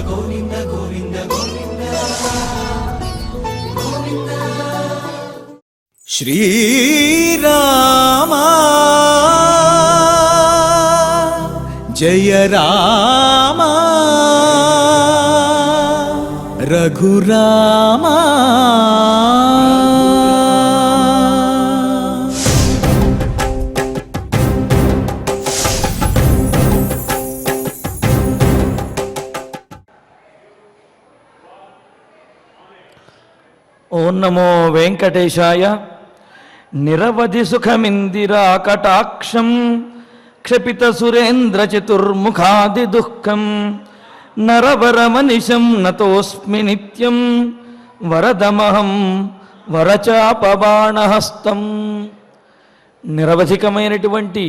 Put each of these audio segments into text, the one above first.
గోవింద గోవింద గోవింద గోవింద. శ్రీరామ జయ రామ రఘురామ ఓం నమో వెంకటేశాయ. నిరవధి సుఖమిందిరా కటాక్షం క్షపిత సురేంద్ర చతుర్ముఖాది దుఃఖం నరవరమనిశం నతోస్మి నిత్యం వరదమహం వరచాపబాణహస్తం. నిరవధికమైనటువంటి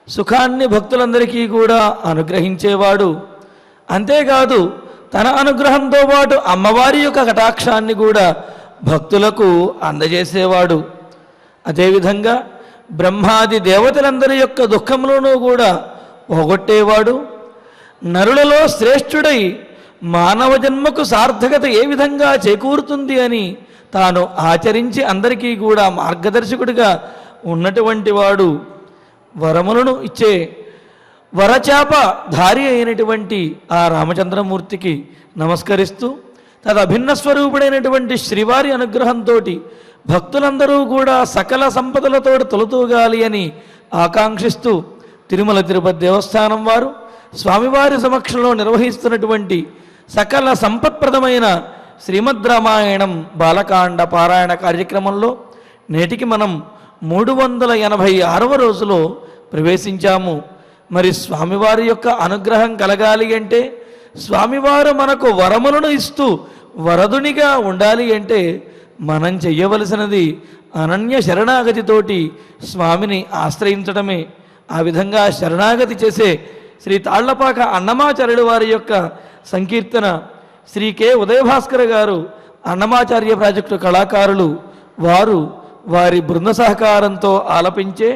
సుఖాన్ని భక్తులందరికీ కూడా అనుగ్రహించేవాడు. అంతేకాదు తన అనుగ్రహంతో పాటు అమ్మవారి యొక్క కటాక్షాన్ని కూడా భక్తులకు అందజేసేవాడు. అదేవిధంగా బ్రహ్మాది దేవతలందరి యొక్క దుఃఖంలోనూ కూడా పోగొట్టేవాడు. నరులలో శ్రేష్ఠుడై మానవ జన్మకు సార్థకత ఏ విధంగా చేకూరుతుంది అని తాను ఆచరించి అందరికీ కూడా మార్గదర్శకుడిగా ఉన్నటువంటి వాడు. వరములను ఇచ్చే వరచాప ధారి అయినటువంటి ఆ రామచంద్రమూర్తికి నమస్కరిస్తూ తదభిన్న స్వరూపుడైనటువంటి శ్రీవారి అనుగ్రహంతో భక్తులందరూ కూడా సకల సంపదలతో తొలతూగాలి అని ఆకాంక్షిస్తూ తిరుమల తిరుపతి దేవస్థానం వారు స్వామివారి సమక్షంలో నిర్వహిస్తున్నటువంటి సకల సంపత్ప్రదమైన శ్రీమద్ రామాయణం బాలకాండ పారాయణ కార్యక్రమంలో నేటికి మనం 386వ రోజులో ప్రవేశించాము. మరి స్వామివారి యొక్క అనుగ్రహం కలగాలి అంటే, స్వామివారు మనకు వరములను ఇస్తూ వరదునిగా ఉండాలి అంటే మనం చెయ్యవలసినది అనన్య శరణాగతితోటి స్వామిని ఆశ్రయించడమే. ఆ విధంగా శరణాగతి చేసే శ్రీ తాళ్లపాక అన్నమాచార్యుల వారి యొక్క సంకీర్తన శ్రీ కె ఉదయభాస్కర్ గారు అన్నమాచార్య ప్రాజెక్టు కళాకారులు వారు వారి బృంద సహకారంతో ఆలపించే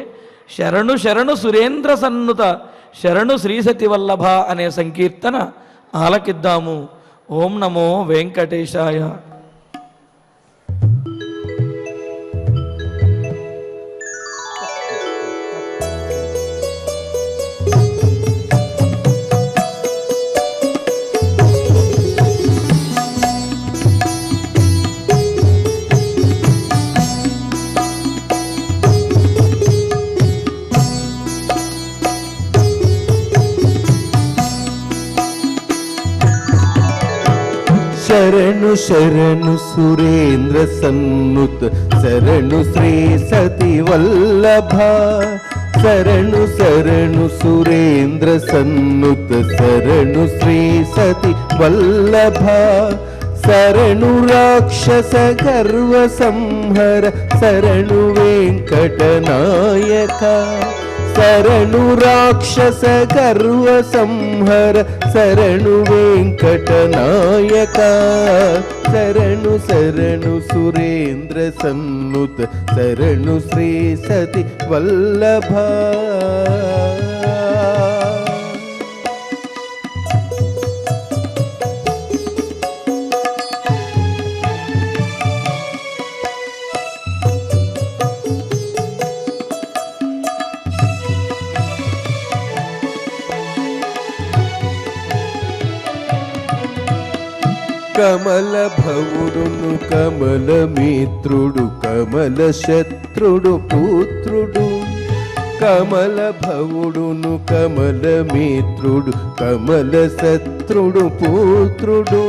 శరణు శరణు సురేంద్ర సన్నుత శరణు శ్రీసతి వల్లభ అనే సంకీర్తన ఆలకిద్దాము. ఓం నమో వెంకటేశాయ. శరణు శరణు సురేంద్ర సన్నుత శరణు శ్రీ సతి వల్లభ. శరణు శరణు సురేంద్ర సన్నుత శరణు శ్రీ సతి వల్లభ. శరణు రాక్షస గర్వ సంహర శరణు వెంకటనాయక. శరణు రాక్షస గర్వ సంహర శరణు వెంకటనాయక. శరణు శరణు సురేంద్ర సన్నుత శరణు శ్రీ సతి వల్లభ. కమల భవుడును కమల మిత్రుడు కమల శత్రుడు పుత్రుడు. కమల భవుడును కమల మిత్రుడు కమల శత్రుడు పుత్రుడు.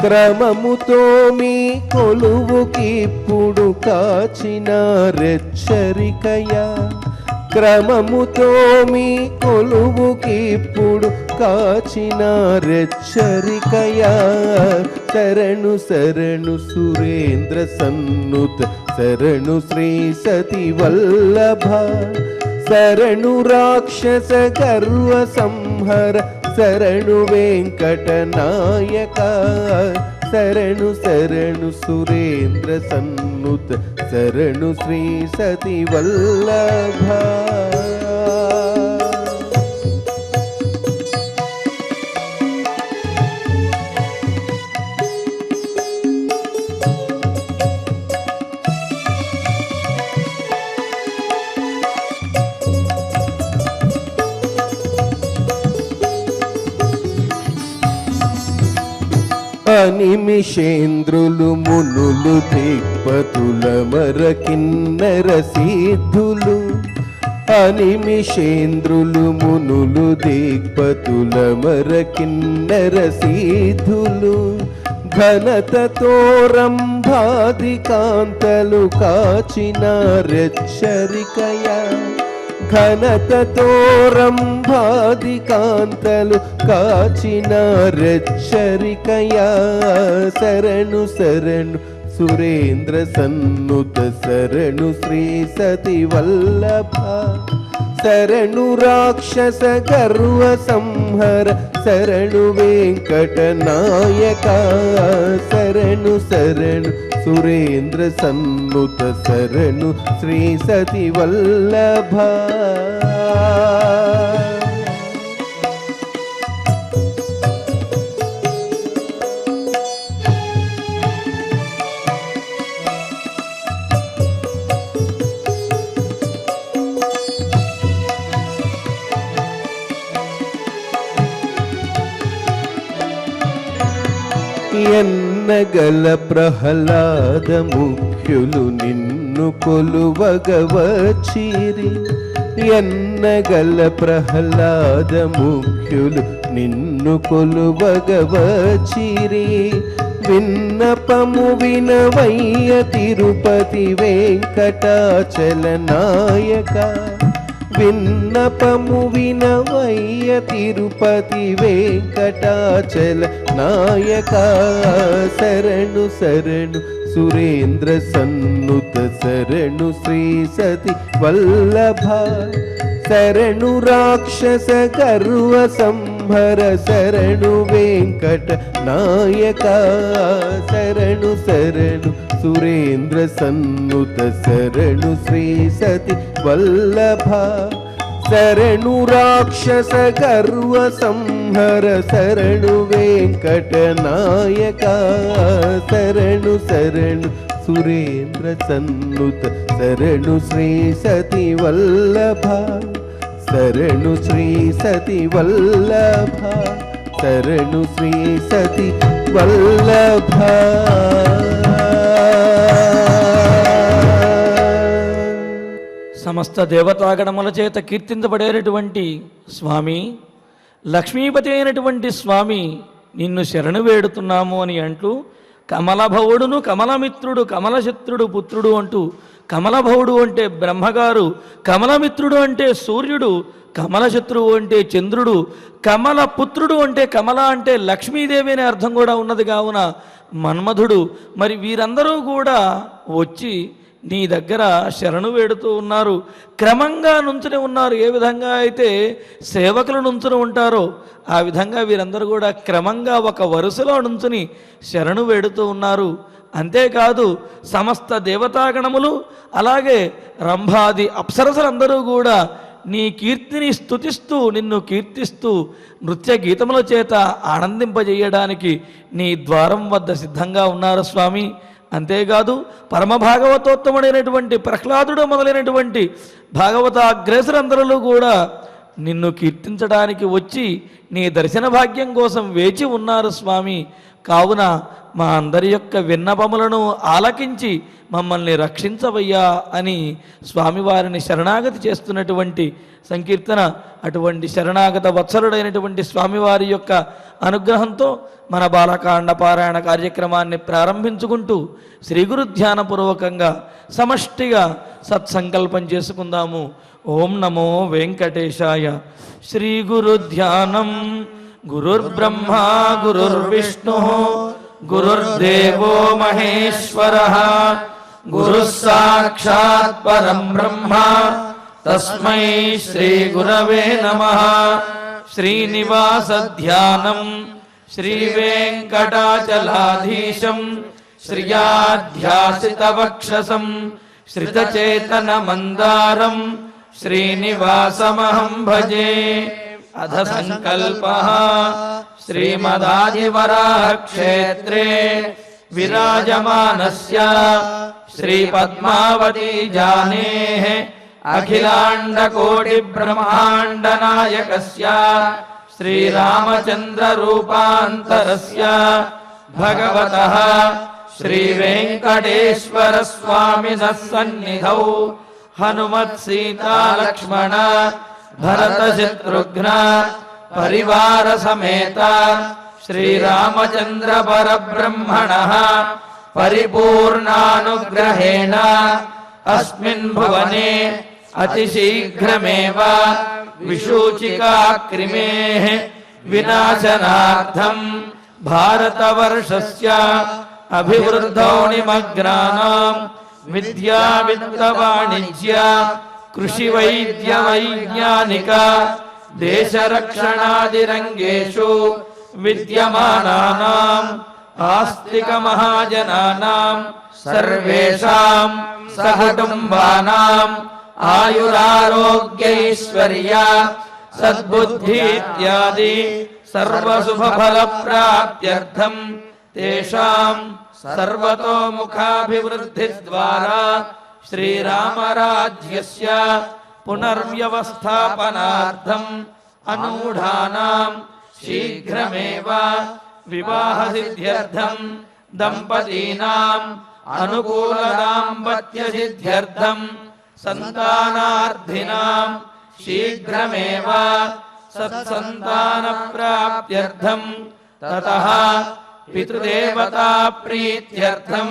క్రమముతో మీ కొలువుకిప్పుడు కాచిన రెచ్చరికయా. క్రమముతో మీ కొలువుకిప్పుడు కాచిన రెచ్చరికయా. శరణు శరణు సురేంద్ర సన్నుత శరణు శ్రీ సతి వల్లభ. శరణు రాక్షస గర్వ సంహర శరణు వెంకటనాయక. శరణు శరణు సురేంద్ర సన్నుత శరణు శ్రీ సతి వల్లభ. అనిమిషేంద్రులు మునులు దిక్పతుల మరకిన్నర సిద్ధులు అనిమిషేంద్రులు మునులు దిక్పతుల మరకిన్నర సిద్ధులు ఘనతతో రంభాది కాంతలు కాచిన రెచ్చరికయ ఘనతతో రంభాది కాంతలు కాచిన రెచ్చరికయ శరణు శరణు సురేంద్ర సన్నుత శరణు శ్రీ సతి వల్లభ శరణు రాక్షస గర్వ సంహర శరణు వెంకట నాయక శరణు శరణు సురేంద్ర సన్నుత శరణు శ్రీ సతి వల్లభ ఎన్నగల ప్రహ్లాద ముఖ్యులు నిన్ను కొలువగవచ్చిరి ఎన్నగల ప్రహ్లాద ముఖ్యులు నిన్ను కొలువగవచ్చిరి విన్నపము వినవయ్య తిరుపతి వెంకటాచల నాయక విన్నపము వినవయ్య తిరుపతి వెంకటాచల నాయక శరణు శరణు సురేంద్ర సన్నుత శరణు శ్రీ సతి వల్లభ శరణు రాక్షస గర్వ సంహర శరణు వెంకట నాయక శరణు శరణు సురేంద్ర సన్నుత శరణు శ్రీ సతి వల్లభ శరణు రాక్షస గర్వ సంహర శరణు వెంకట నాయక శరణు శరణు సురేంద్ర సన్నుత శరణు శ్రీ సతి వల్లభ శరణు శ్రీ సతి వల్లభ శరణు శ్రీ సతి వల్లభ సమస్త దేవతాగణముల చేత కీర్తించబడేటటువంటి స్వామి లక్ష్మీపతి అయినటువంటి స్వామి నిన్ను శరణు వేడుతున్నాము అని అంటూ కమలభవుడును కమలమిత్రుడు కమలశత్రుడు పుత్రుడు అంటూ కమలభవుడు అంటే బ్రహ్మగారు కమలమిత్రుడు అంటే సూర్యుడు కమలశత్రువు అంటే చంద్రుడు కమలపుత్రుడు అంటే కమల అంటే లక్ష్మీదేవి అనే అర్థం కూడా ఉన్నది కావున మన్మధుడు మరి వీరందరూ కూడా వచ్చి నీ దగ్గర శరణు వేడుతూ ఉన్నారు క్రమంగా నుంచుని ఉన్నారు ఏ విధంగా అయితే సేవకులు నుంచుని ఉంటారో ఆ విధంగా వీరందరూ కూడా క్రమంగా ఒక వరుసలో నుంచుని శరణు వేడుతూ ఉన్నారు అంతేకాదు సమస్త దేవతాగణములు అలాగే రంభాది అప్సరసలందరూ కూడా నీ కీర్తిని స్తుతిస్తూ నిన్ను కీర్తిస్తూ నృత్య గీతముల చేత ఆనందింపజేయడానికి నీ ద్వారం వద్ద సిద్ధంగా ఉన్నారు స్వామి అంతేకాదు పరమభాగవతోత్తముడైనటువంటి ప్రహ్లాదుడు మొదలైనటువంటి భాగవత అగ్రేసరందరూ కూడా నిన్ను కీర్తించడానికి వచ్చి నీ దర్శన భాగ్యం కోసం వేచి ఉన్నారు స్వామి కావున మా అందరి యొక్క విన్నపములను ఆలకించి మమ్మల్ని రక్షించవయ్యా అని స్వామివారిని శరణాగతి చేస్తున్నటువంటి సంకీర్తన అటువంటి శరణాగత వత్సలుడైనటువంటి స్వామివారి యొక్క అనుగ్రహంతో మన బాలకాండ పారాయణ కార్యక్రమాన్ని ప్రారంభించుకుంటూ శ్రీ గురు ధ్యానపూర్వకంగా సమష్టిగా సత్సంకల్పం చేసుకుందాము. ఓం నమో వెంకటేశాయ. శ్రీ గురు ధ్యానం. గురుర్బ్రహ్మ గురుర్విష్ణు గురుర్దేవో మహేశ్వరః గురుః సాక్షాత్ పరం బ్రహ్మ తస్మై శ్రీ గురవే నమః. శ్రీనివాస ధ్యానం. శ్రీ వెంకటాచలాధీశం శ్రియాధ్యాసిత వక్షసం శ్రితచేతన మందారం శ్రీనివాసమహం భజే. అధ సంకల్పః శ్రీమదాదివరాహ క్షేత్రే విరాజమానస్య శ్రీ పద్మావతీ జానేః అఖిలాండ కోటి బ్రహ్మాండ నాయకస్య శ్రీరామచంద్ర రూపాంతరస్య भगवतः श्रीवेङ्कटेश्वरस्वामिनः सन्निधौ हनुमत्सीता लक्ष्मण भरतशत्रुघ्न परिवार समेत श्रीरामचन्द्र परब्रह्मणः परिपूर्णानुग्रहेण अस्मिन् भुवने अतिशीघ्रमेव विशूचिकाकृमेः विनाशनार्थं भारतवर्षस्य अभिवृद्धौ निमग्नानां विद्या वित्तवाणिज्य कृषिवैद्यवैज्ञानिक देशरक्षणादिरङ्गेषु विद्यमानानाम् आस्तिकमहाजनानां सर्वेषां सकुटुम्बानाम् आयुरारोग्यैश्वर्य सद्बुद्धि इत्यादि सर्वशुभफलप्राप्त्यर्थं तेषां सर्वतोमुखाभिवृद्धिद्वारा श्रीरामराज्यस्य पुनर्व्यवस्थापनार्थम् अनूढानां शीघ्रमेव विवाहसिद्ध्यर्थं दम्पतीनाम् अनुकूलदाम्पत्यसिद्ध्यर्थं सन्तानार्थिनां शीघ्रमेव सत्सन्तानप्राप्त्यर्थं ततः पितृदेवताप्रीत्यर्थं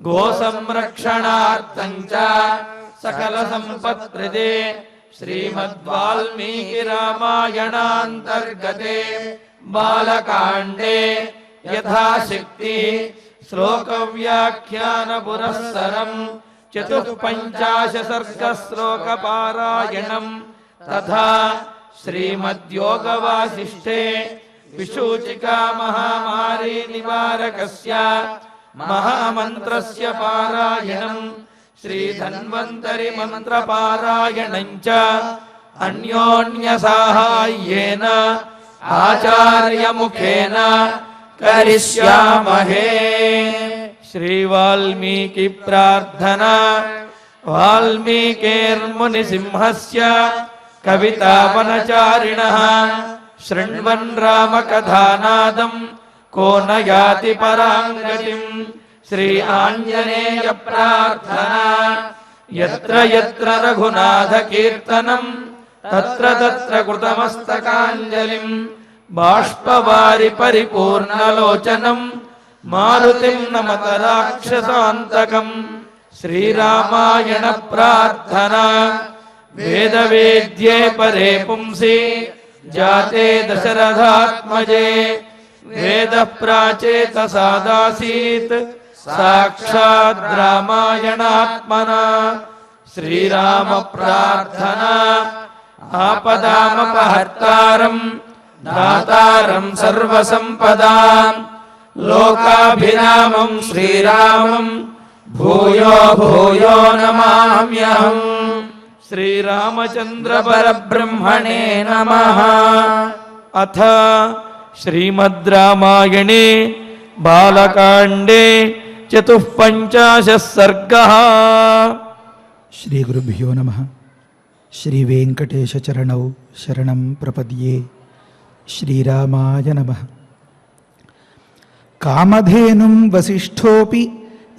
गोसंरक्षणार्थं च सकलसम्पत्प्रदे श्रीमद्वाल्मीकिरामायणान्तर्गते बालकाण्डे यथाशक्ति श्लोकव्याख्यानपुरःसरं 45 सर्गश्लोकपारायणम् तथा श्रीमद्योगवासिष्ठे विशूचिका महामारी निवारकस्य महामन्त्रस्य पारायणम् श्रीधन्वन्तरि मन्त्रपारायणं च अन्योन्यसाहाय्येन आचार्यमुखेन करिष्यामहे। श्रीवाल्मीकि प्रार्थना। वाल्मीकिर्मुनिसिंहस्य कवितावनचारिणः शृण्वन् रामकथानादं को न याति परां गतिम्। श्री आञ्जनेय प्रार्थना। यत्र यत्र रघुनाथ कीर्तनं तत्र तत्र कृतमस्तकाञ्जलिं बाष्पवारि परिपूर्णलोचनं मारुतिं नमत राक्षसान्तकम्। श्रीरामायण प्रार्थना। वेदवेद्ये परे पुंसि जाते दशरथात्मजे वेदः प्राचेतसादासीत् साक्षात् रामायणात्मना। श्रीराम प्रार्थना। आपदामपहर्तारं दातारं सर्वसम्पदां लोकाभिरामं श्रीरामं भूयो भूयो नमाम्यहम्। श्रीरामचन्द्र परब्रह्मणे नमः। अथ श्रीमद् रामायणे बालकाण्डे 45 सर्गः। श्री गुरुभ्यो नमः। श्री वेंकटेश चरणौ शरणं प्रपद्ये। श्रीरामाय नमः। कामधेनुं वसिष्ठोऽपि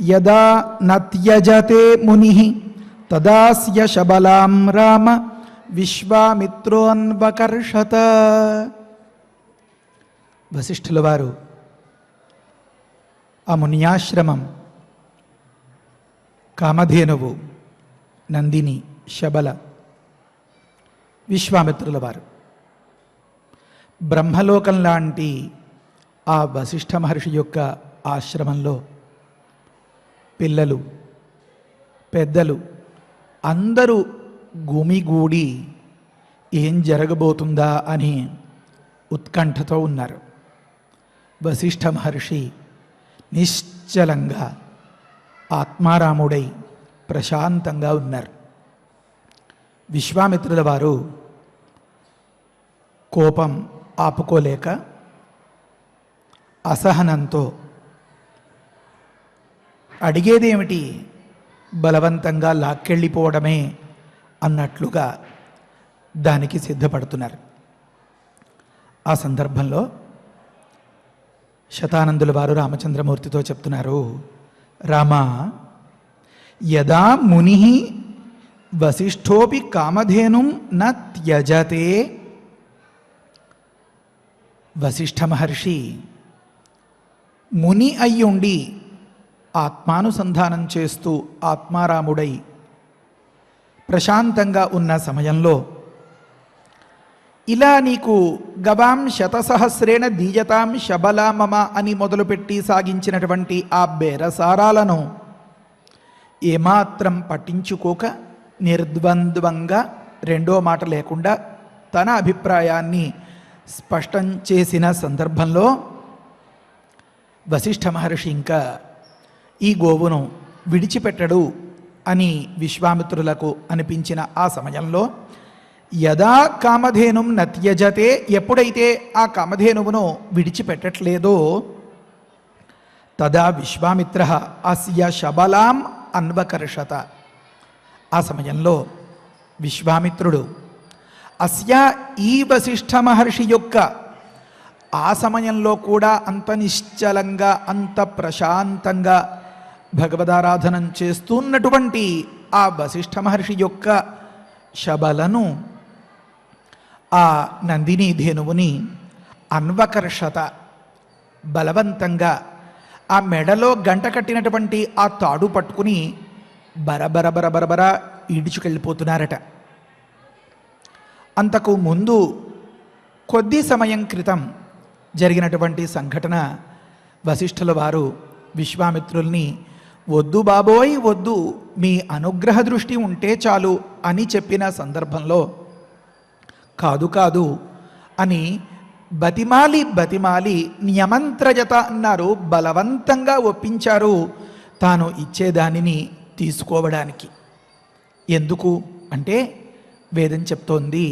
यदा न त्यजते मुनिः तदास्य शबलां राम విశ్వామిత్రోన్వకర్షత. వశిష్ఠుల వారు ఆ మునియాశ్రమం, కామధేనువు, నందిని, శబల, విశ్వామిత్రుల వారు బ్రహ్మలోకం లాంటి ఆ వశిష్ఠ మహర్షి యొక్క ఆశ్రమంలో పిల్లలు పెద్దలు అందరూ గుమిగూడి ఏం జరగబోతుందా అని ఉత్కంఠతో ఉన్నారు. వశిష్ఠ మహర్షి నిశ్చలంగా ఆత్మారాముడై ప్రశాంతంగా ఉన్నారు. విశ్వామిత్రుల వారు కోపం ఆపుకోలేక అసహనంతో అడిగేదేమిటి, బలవంతంగా లాక్కెళ్ళిపోవడమే అన్నట్లుగా దానికి సిద్ధపడుతున్నారు. ఆ సందర్భంలో శతానందుల వారు రామచంద్రమూర్తితో చెప్తున్నారు, రామా, యదా ముని వసిష్ఠోపి కామధేనుం న త్యజతే. వశిష్ఠ మహర్షి ముని అయ్యుండి ఆత్మానుసంధానం చేస్తూ ఆత్మారాముడై ప్రశాంతంగా ఉన్న సమయంలో ఇలా నీకు గవాం శతసహస్రేణ దీయతాం శబలా మమ అని మొదలుపెట్టి సాగించినటువంటి ఆ బేరసారాలను ఏమాత్రం పట్టించుకోక నిర్ద్వంద్వంగా రెండో మాట లేకుండా తన అభిప్రాయాన్ని స్పష్టం చేసిన సందర్భంలో వశిష్ఠ మహర్షి ఇంకా ఈ గోవును విడిచిపెట్టడు అని విశ్వామిత్రులకు అనిపించిన ఆ సమయంలో యదా కామధేనుం నత్యజతే, ఎప్పుడైతే ఆ కామధేనువును విడిచిపెట్టట్లేదో తదా విశ్వామిత్ర అస్య శబలాం అన్వకర్షత. ఆ సమయంలో విశ్వామిత్రుడు అస్య ఈ వశిష్ఠ మహర్షి యొక్క ఆ సమయంలో కూడా అంత నిశ్చలంగా అంత ప్రశాంతంగా భగవదారాధనం చేస్తున్నటువంటి ఆ వశిష్ఠ మహర్షి యొక్క శబలను, ఆ నందిని ధేనువుని అన్వకర్షత బలవంతంగా ఆ మెడలో గంట కట్టినటువంటి ఆ తాడు పట్టుకుని బరబర ఈడ్చుకెళ్ళిపోతున్నారట. అంతకు ముందు కొద్ది సమయం క్రితం జరిగినటువంటి సంఘటన వశిష్ఠుల వారు విశ్వామిత్రుల్ని వద్దు బాబోయ్ వద్దు, మీ అనుగ్రహ దృష్టి ఉంటే చాలు అని చెప్పిన సందర్భంలో కాదు కాదు అని బతిమాలి న్యమంత్రయత అన్నారు, బలవంతంగా ఒప్పించారు తాను ఇచ్చేదానిని తీసుకోవడానికి. ఎందుకు అంటే వేదం చెప్తోంది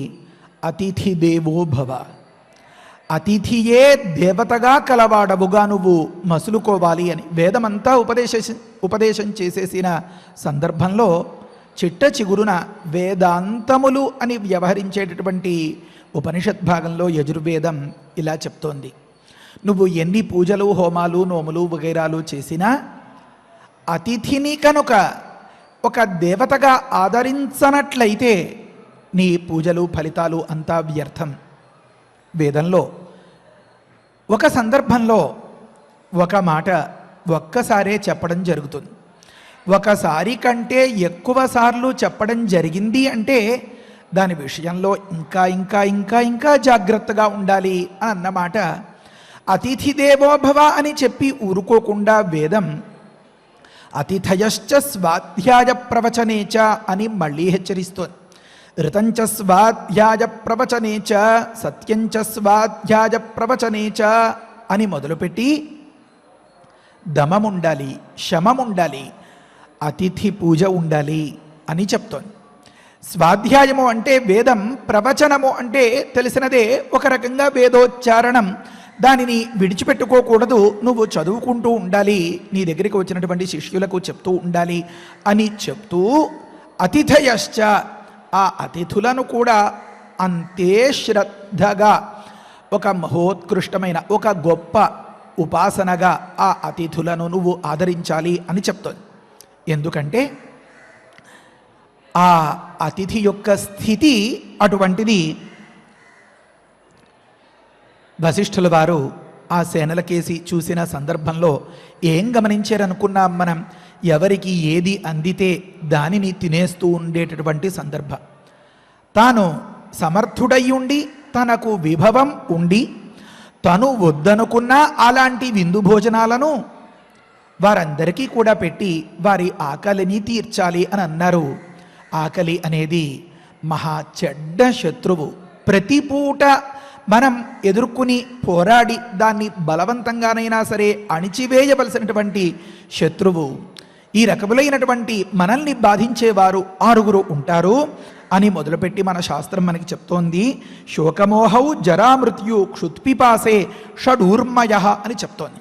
అతిథి దేవో భవ, అతిథియే దేవతగా కలవాడవుగా నువ్వు మసులుకోవాలి అని వేదమంతా ఉపదేశం చేసేసిన సందర్భంలో చిట్ట చిగురున వేదాంతములు అని వ్యవహరించేటటువంటి ఉపనిషత్ భాగంలో యజుర్వేదం ఇలా చెప్తోంది, నువ్వు ఎన్ని పూజలు హోమాలు నోములు వగైరాలు చేసినా అతిథిని కనుక ఒక దేవతగా ఆదరించనట్లయితే నీ పూజలు ఫలితాలు అంతా వ్యర్థం. వేదంలో ఒక సందర్భంలో ఒక మాట ఒక్కసారే చెప్పడం జరుగుతుంది. ఒకసారి కంటే ఎక్కువ సార్లు చెప్పడం జరిగింది అంటే దాని విషయంలో ఇంకా ఇంకా ఇంకా ఇంకా జాగ్రత్తగా ఉండాలి అని అన్నమాట. అతిథి దేవోభవ అని చెప్పి ఊరుకోకుండా వేదం అతిథయశ్చ స్వాధ్యాయ ప్రవచనేచ అని మళ్ళీ హెచ్చరిస్తోంది. ఋతంచ స్వాధ్యాయ ప్రవచనేచ సత్యంచ స్వాధ్యాయ ప్రవచనేచ అని మొదలుపెట్టి దమముండాలి, శమముండాలి, అతిథి పూజ ఉండాలి అని చెప్తోంది. స్వాధ్యాయము అంటే వేదం, ప్రవచనము అంటే తెలిసినదే ఒక రకంగా వేదోచ్చారణం, దానిని విడిచిపెట్టుకోకూడదు, నువ్వు చదువుకుంటూ ఉండాలి, నీ దగ్గరికి వచ్చినటువంటి శిష్యులకు చెప్తూ ఉండాలి అని చెప్తూ అతిథయశ్చ ఆ అతిథులను కూడా అంతే శ్రద్ధగా ఒక మహోత్కృష్టమైన ఒక గొప్ప ఉపాసనగా ఆ అతిథులను నువ్వు ఆదరించాలి అని చెప్తోంది. ఎందుకంటే ఆ అతిథి యొక్క స్థితి అటువంటిది. వశిష్ఠుల వారు ఆ సేనలకేసి చూసిన సందర్భంలో ఏం గమనించారనుకున్నాం మనం, ఎవరికి ఏది అందితే దానిని తినేస్తూ ఉండేటటువంటి సందర్భం. తాను సమర్థుడై ఉండి తనకు విభవం ఉండి తను వద్దనుకున్నా అలాంటి విందు భోజనాలను వారందరికీ కూడా పెట్టి వారి ఆకలిని తీర్చాలి అని అన్నారు. ఆకలి అనేది మహా చెడ్డ శత్రువు. ప్రతి పూట మనం ఎదుర్కొని పోరాడి దాన్ని బలవంతంగానైనా సరే అణిచివేయవలసినటువంటి శత్రువు. ఈ రకములైనటువంటి మనల్ని బాధించేవారు 6 ఉంటారు అని మొదలుపెట్టి మన శాస్త్రం మనకి చెప్తోంది. శోకమోహౌ జరామృత్యు క్షుత్పిపాసే షడూర్మయ అని చెప్తోంది.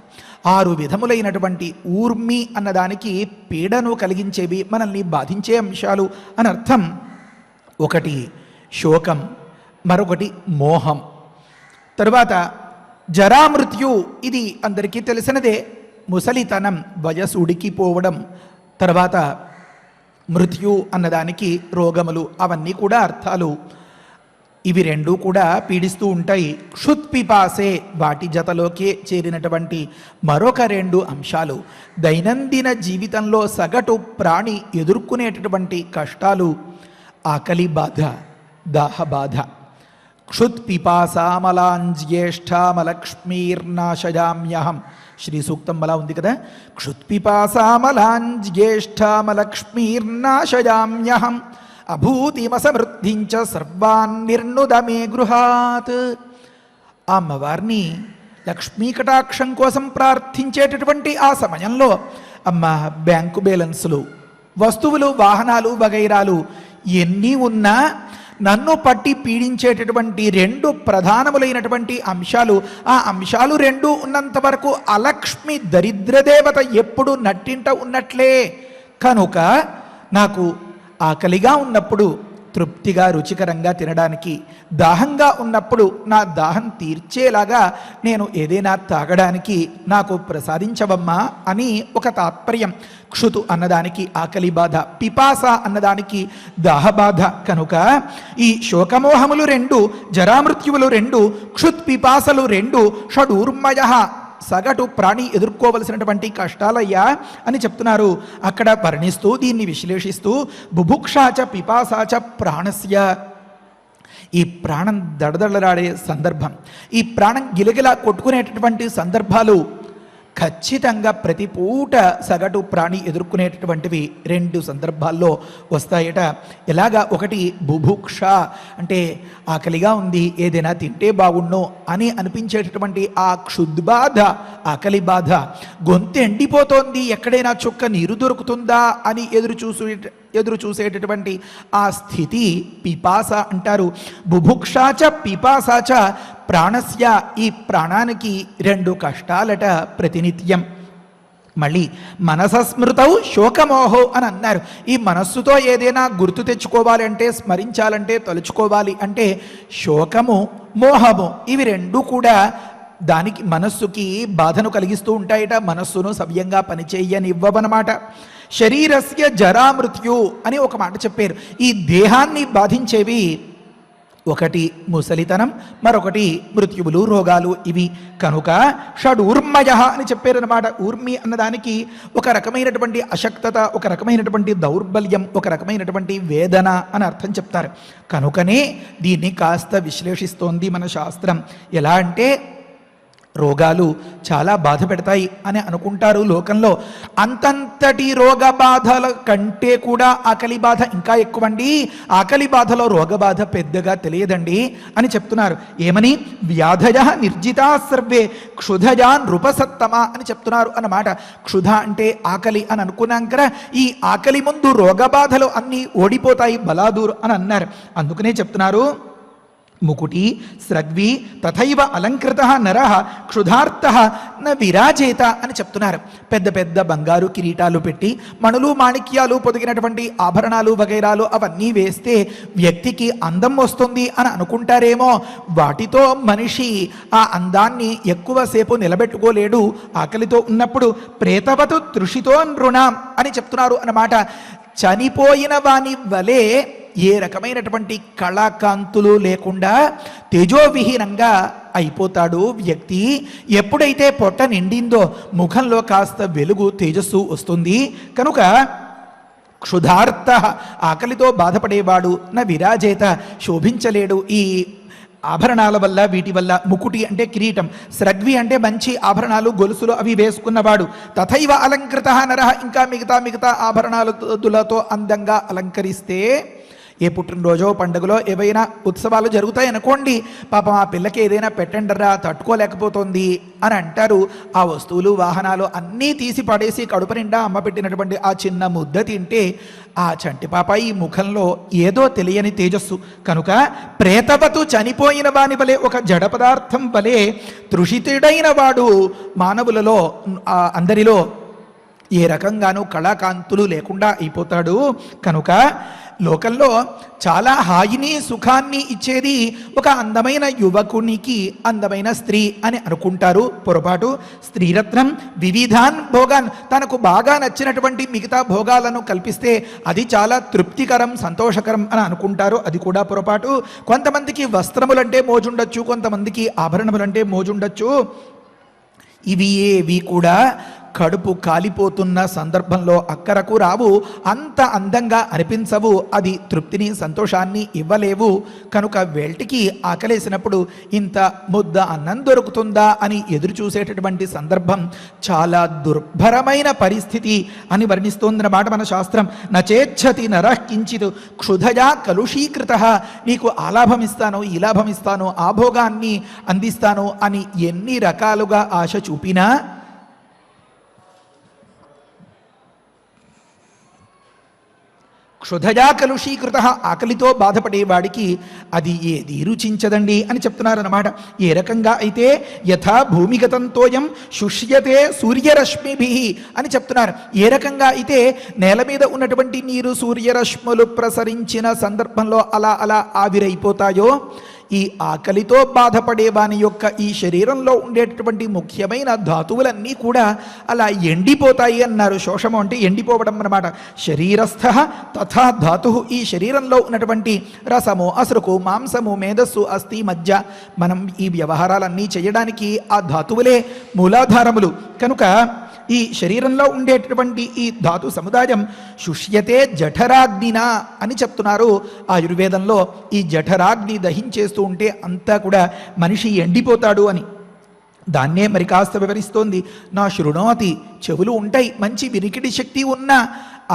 6 విధములైనటువంటి ఊర్మి అన్నదానికి పీడను కలిగించేవి, మనల్ని బాధించే అంశాలు అని అర్థం. ఒకటి శోకం, మరొకటి మోహం, తరువాత జరామృత్యు ఇది అందరికీ తెలిసినదే. ముసలితనం, వయసు ఉడికిపోవడం, తర్వాత మృత్యు అన్నదానికి రోగములు, అవన్నీ కూడా అర్థాలు. ఇవి రెండూ కూడా పీడిస్తూ ఉంటాయి. క్షుత్పిపాసే వాటి జతలోకే చేరినటువంటి మరొక రెండు అంశాలు. దైనందిన జీవితంలో సగటు ప్రాణి ఎదుర్కొనేటటువంటి కష్టాలు ఆకలి బాధ, దాహ బాధ. క్షుత్పిపాసామలాంజ్యేష్ఠామలక్ష్మీర్నాశయామ్యహం శ్రీ సూక్తం అలా ఉంది కదా. క్షుత్పిపాసామలాంజ్యేష్ఠామలక్ష్మీర్నాశయామ్యహం అభూతిమసమృద్ధించ సర్వాన్నిర్నుదమే గృహాత్. ఆ అమ్మవారిని లక్ష్మీ కటాక్షం కోసం ప్రార్థించేటటువంటి ఆ సమయంలో అమ్మ బ్యాంకు బ్యాలెన్సులు, వస్తువులు, వాహనాలు వగైరాలు ఎన్ని ఉన్నా నన్ను పట్టి పీడించేటటువంటి రెండు ప్రధానములైనటువంటి అంశాలు, ఆ అంశాలు రెండు ఉన్నంత వరకు అలక్ష్మి దరిద్రదేవత ఎప్పుడు నట్టింట ఉన్నట్లే. కనుక నాకు ఆకలిగా ఉన్నప్పుడు తృప్తిగా రుచికరంగా తినడానికి, దాహంగా ఉన్నప్పుడు నా దాహం తీర్చేలాగా నేను ఏదైనా తాగడానికి నాకు ప్రసాదించవమ్మా అని ఒక తాత్పర్యం. క్షుతు అన్నదానికి ఆకలి బాధ, పిపాస అన్నదానికి దాహబాధ. కనుక ఈ శోకమోహములు రెండు, జరామృత్యువులు రెండు, క్షుత్ పిపాసలు రెండు, షడూర్మయ సగటు ప్రాణి ఎదుర్కోవలసినటువంటి కష్టాలయ్యా అని చెప్తున్నారు. అక్కడ వర్ణిస్తూ దీన్ని విశ్లేషిస్తూ బుభుక్షాచ పిపాసాచ ప్రాణస్య, ఈ ప్రాణం దడదడలాడే సందర్భం, ఈ ప్రాణం గిలగిలా కొట్టుకునేటటువంటి సందర్భాలు ఖచ్చితంగా ప్రతి పూట సగటు ప్రాణి ఎదుర్కొనేటటువంటివి రెండు సందర్భాల్లో వస్తాయట. ఎలాగా? ఒకటి బుభుక్ష అంటే ఆకలిగా ఉంది, ఏదైనా తింటే బాగుండు అని అనిపించేటటువంటి ఆ క్షుద్బాధ, ఆకలి బాధ. గొంతు ఎండిపోతోంది, ఎక్కడైనా చుక్క నీరు దొరుకుతుందా అని ఎదురు చూసేటటువంటి ఆ స్థితి పిపాస అంటారు. బుభుక్షాచ పిపాసాచ ప్రాణస్య, ఈ ప్రాణానికి రెండు కష్టాలట ప్రతినిత్యం. మళ్ళీ మనసస్మృతౌ శోకమోహో అని అన్నారు. ఈ మనస్సుతో ఏదైనా గుర్తు తెచ్చుకోవాలి అంటే, స్మరించాలంటే, తలుచుకోవాలి అంటే శోకము, మోహము ఇవి రెండు కూడా దానికి మనస్సుకి బాధను కలిగిస్తూ ఉంటాయట. మనస్సును సవ్యంగా పనిచేయనివ్వవన్నమాట. శరీరస్య జరామృత్యు అని ఒక మాట చెప్పారు. ఈ దేహాన్ని బాధించేవి ఒకటి ముసలితనం, మరొకటి మృత్యువులు, రోగాలు ఇవి. కనుక షడూర్మయ అని చెప్పారనమాట. ఊర్మి అన్నదానికి ఒక రకమైనటువంటి అశక్తత, ఒక రకమైనటువంటి దౌర్బల్యం, ఒక రకమైనటువంటి వేదన అని అర్థం చెప్తారు. కనుకనే దీన్ని కాస్త విశ్లేషిస్తోంది మన శాస్త్రం. ఎలా అంటే రోగాలు చాలా బాధ పెడతాయి అని అనుకుంటారు లోకంలో. అంతంతటి రోగ బాధల కంటే కూడా ఆకలి బాధ ఇంకా ఎక్కువండి. ఆకలి బాధలో రోగ బాధ పెద్దగా తెలియదండి అని చెప్తున్నారు. ఏమని? వ్యాధయ నిర్జితా సర్వే క్షుధజా నృపసత్తమ అని చెప్తున్నారు అన్నమాట. క్షుధ అంటే ఆకలి అని అనుకున్నాం కదా. ఈ ఆకలి ముందు రోగ బాధలు అన్నీ ఓడిపోతాయి, బలాదూర్ అని అన్నారు. అందుకనే చెప్తున్నారు ముకుటి స్రగ్వి తథైవ అలంకృత నర క్షుధార్త న విరాజేత అని చెప్తున్నారు. పెద్ద పెద్ద బంగారు కిరీటాలు పెట్టి, మణులు మాణిక్యాలు పొదిగినటువంటి ఆభరణాలు వగైరాలు అవన్నీ వేస్తే వ్యక్తికి అందం వస్తుంది అని అనుకుంటారేమో. వాటితో మనిషి ఆ అందాన్ని ఎక్కువసేపు నిలబెట్టుకోలేడు. ఆకలితో ఉన్నప్పుడు ప్రేతవతు తృషితో నృణాం అని చెప్తున్నారు అన్నమాట. చనిపోయిన వాని వలె ఏ రకమైనటువంటి కళాకాంతులు లేకుండా తేజోవిహీనంగా అయిపోతాడు వ్యక్తి. ఎప్పుడైతే పొట్ట నిండిందో ముఖంలో కాస్త వెలుగు, తేజస్సు వస్తుంది. కనుక క్షుధార్త ఆకలితో బాధపడేవాడు న విరాజేత శోభించలేడు ఈ ఆభరణాల వల్ల, వీటి వల్ల. ముకుటి అంటే కిరీటం, స్రగ్వి అంటే మంచి ఆభరణాలు, గొలుసులు అవి వేసుకున్నవాడు. తథైవ అలంకృత నరః ఇంకా మిగతా ఆభరణాలతో అందంగా అలంకరిస్తే, ఏ పుట్టినరోజో పండుగలో ఏవైనా ఉత్సవాలు జరుగుతాయి అనుకోండి, పాపం ఆ పిల్లకి ఏదైనా పెట్టండరా తట్టుకోలేకపోతుంది అని అంటారు. ఆ వస్తువులు, వాహనాలు అన్నీ తీసి పడేసి కడుపు నిండా అమ్మ పెట్టినటువంటి ఆ చిన్న ముద్ద తింటే ఆ చంటి పాప ఈ ముఖంలో ఏదో తెలియని తేజస్సు. కనుక ప్రేతవతు చనిపోయిన వాని వలె, ఒక జడ పదార్థం వలె తృషితుడైన వాడు మానవులలో అందరిలో ఏ రకంగానూ కళాకాంతులు లేకుండా అయిపోతాడు. కనుక లోకంలో చాలా హాయిని సుఖాన్ని ఇచ్చేది ఒక అందమైన యువకునికి అందమైన స్త్రీ అని అనుకుంటారు. పొరపాటు. స్త్రీరత్నం వివిధాన్ భోగాన్, తనకు బాగా నచ్చినటువంటి మిగతా భోగాలను కల్పిస్తే అది చాలా తృప్తికరం సంతోషకరం అని అనుకుంటారు. అది కూడా పొరపాటు. కొంతమందికి వస్త్రములంటే మోజుండొచ్చు, కొంతమందికి ఆభరణములంటే మోజుండొచ్చు. ఇవి ఏవి కూడా కడుపు కాలిపోతున్న సందర్భంలో అక్కరకు రావు, అంత అందంగా అనిపించవు, అది తృప్తిని సంతోషాన్ని ఇవ్వలేవు. కనుక వేల్టికి ఆకలేసినప్పుడు ఇంత ముద్ద అన్నం దొరుకుతుందా అని ఎదురు చూసేటటువంటి సందర్భం చాలా దుర్భరమైన పరిస్థితి అని వర్ణిస్తోందన్నమాట మన శాస్త్రం. నచేచ్ఛతి నరః కించిత్ క్షుధయా కలుషీకృత, నీకు ఆ లాభం ఇస్తాను, ఈ లాభం ఇస్తాను, ఆ భోగాన్ని అందిస్తాను అని ఎన్ని రకాలుగా ఆశ చూపినా క్షుధయా కలుషీకృత, ఆకలితో బాధపడేవాడికి అది ఏది రుచించదండి అని చెప్తున్నారన్నమాట. ఏ రకంగా అయితే యథా భూమిగతంతోయం శుష్యతే సూర్యరశ్మిభి అని చెప్తున్నారు. ఏ రకంగా అయితే నేల మీద ఉన్నటువంటి నీరు సూర్యరశ్ములు ప్రసరించిన సందర్భంలో అలా అలా ఆవిరైపోతాయో, ఈ ఆకలితో బాధపడే వాని యొక్క ఈ శరీరంలో ఉండేటటువంటి ముఖ్యమైన ధాతువులన్నీ కూడా అలా ఎండిపోతాయి అన్నారు. శోషము అంటే ఎండిపోవడం అన్నమాట. శరీరస్థ తథా ధాతు, ఈ శరీరంలో ఉన్నటువంటి రసము, అసరుకు, మాంసము, మేధస్సు, అస్థి, మజ్జ, మనం ఈ వ్యవహారాలన్నీ చేయడానికి ఆ ధాతువులే మూలాధారములు. కనుక ఈ శరీరంలో ఉండేటటువంటి ఈ ధాతు సముదాయం శుష్యతే జఠరాగ్నినా అని చెప్తున్నారు ఆయుర్వేదంలో. ఈ జఠరాగ్ని దహించేస్తూ ఉంటే అంతా కూడా మనిషి ఎండిపోతాడు అని. దాన్నే మరి కాస్త వివరిస్తోంది. నా శృణోతి, చెవులు ఉంటాయి, మంచి వినికిడి శక్తి ఉన్న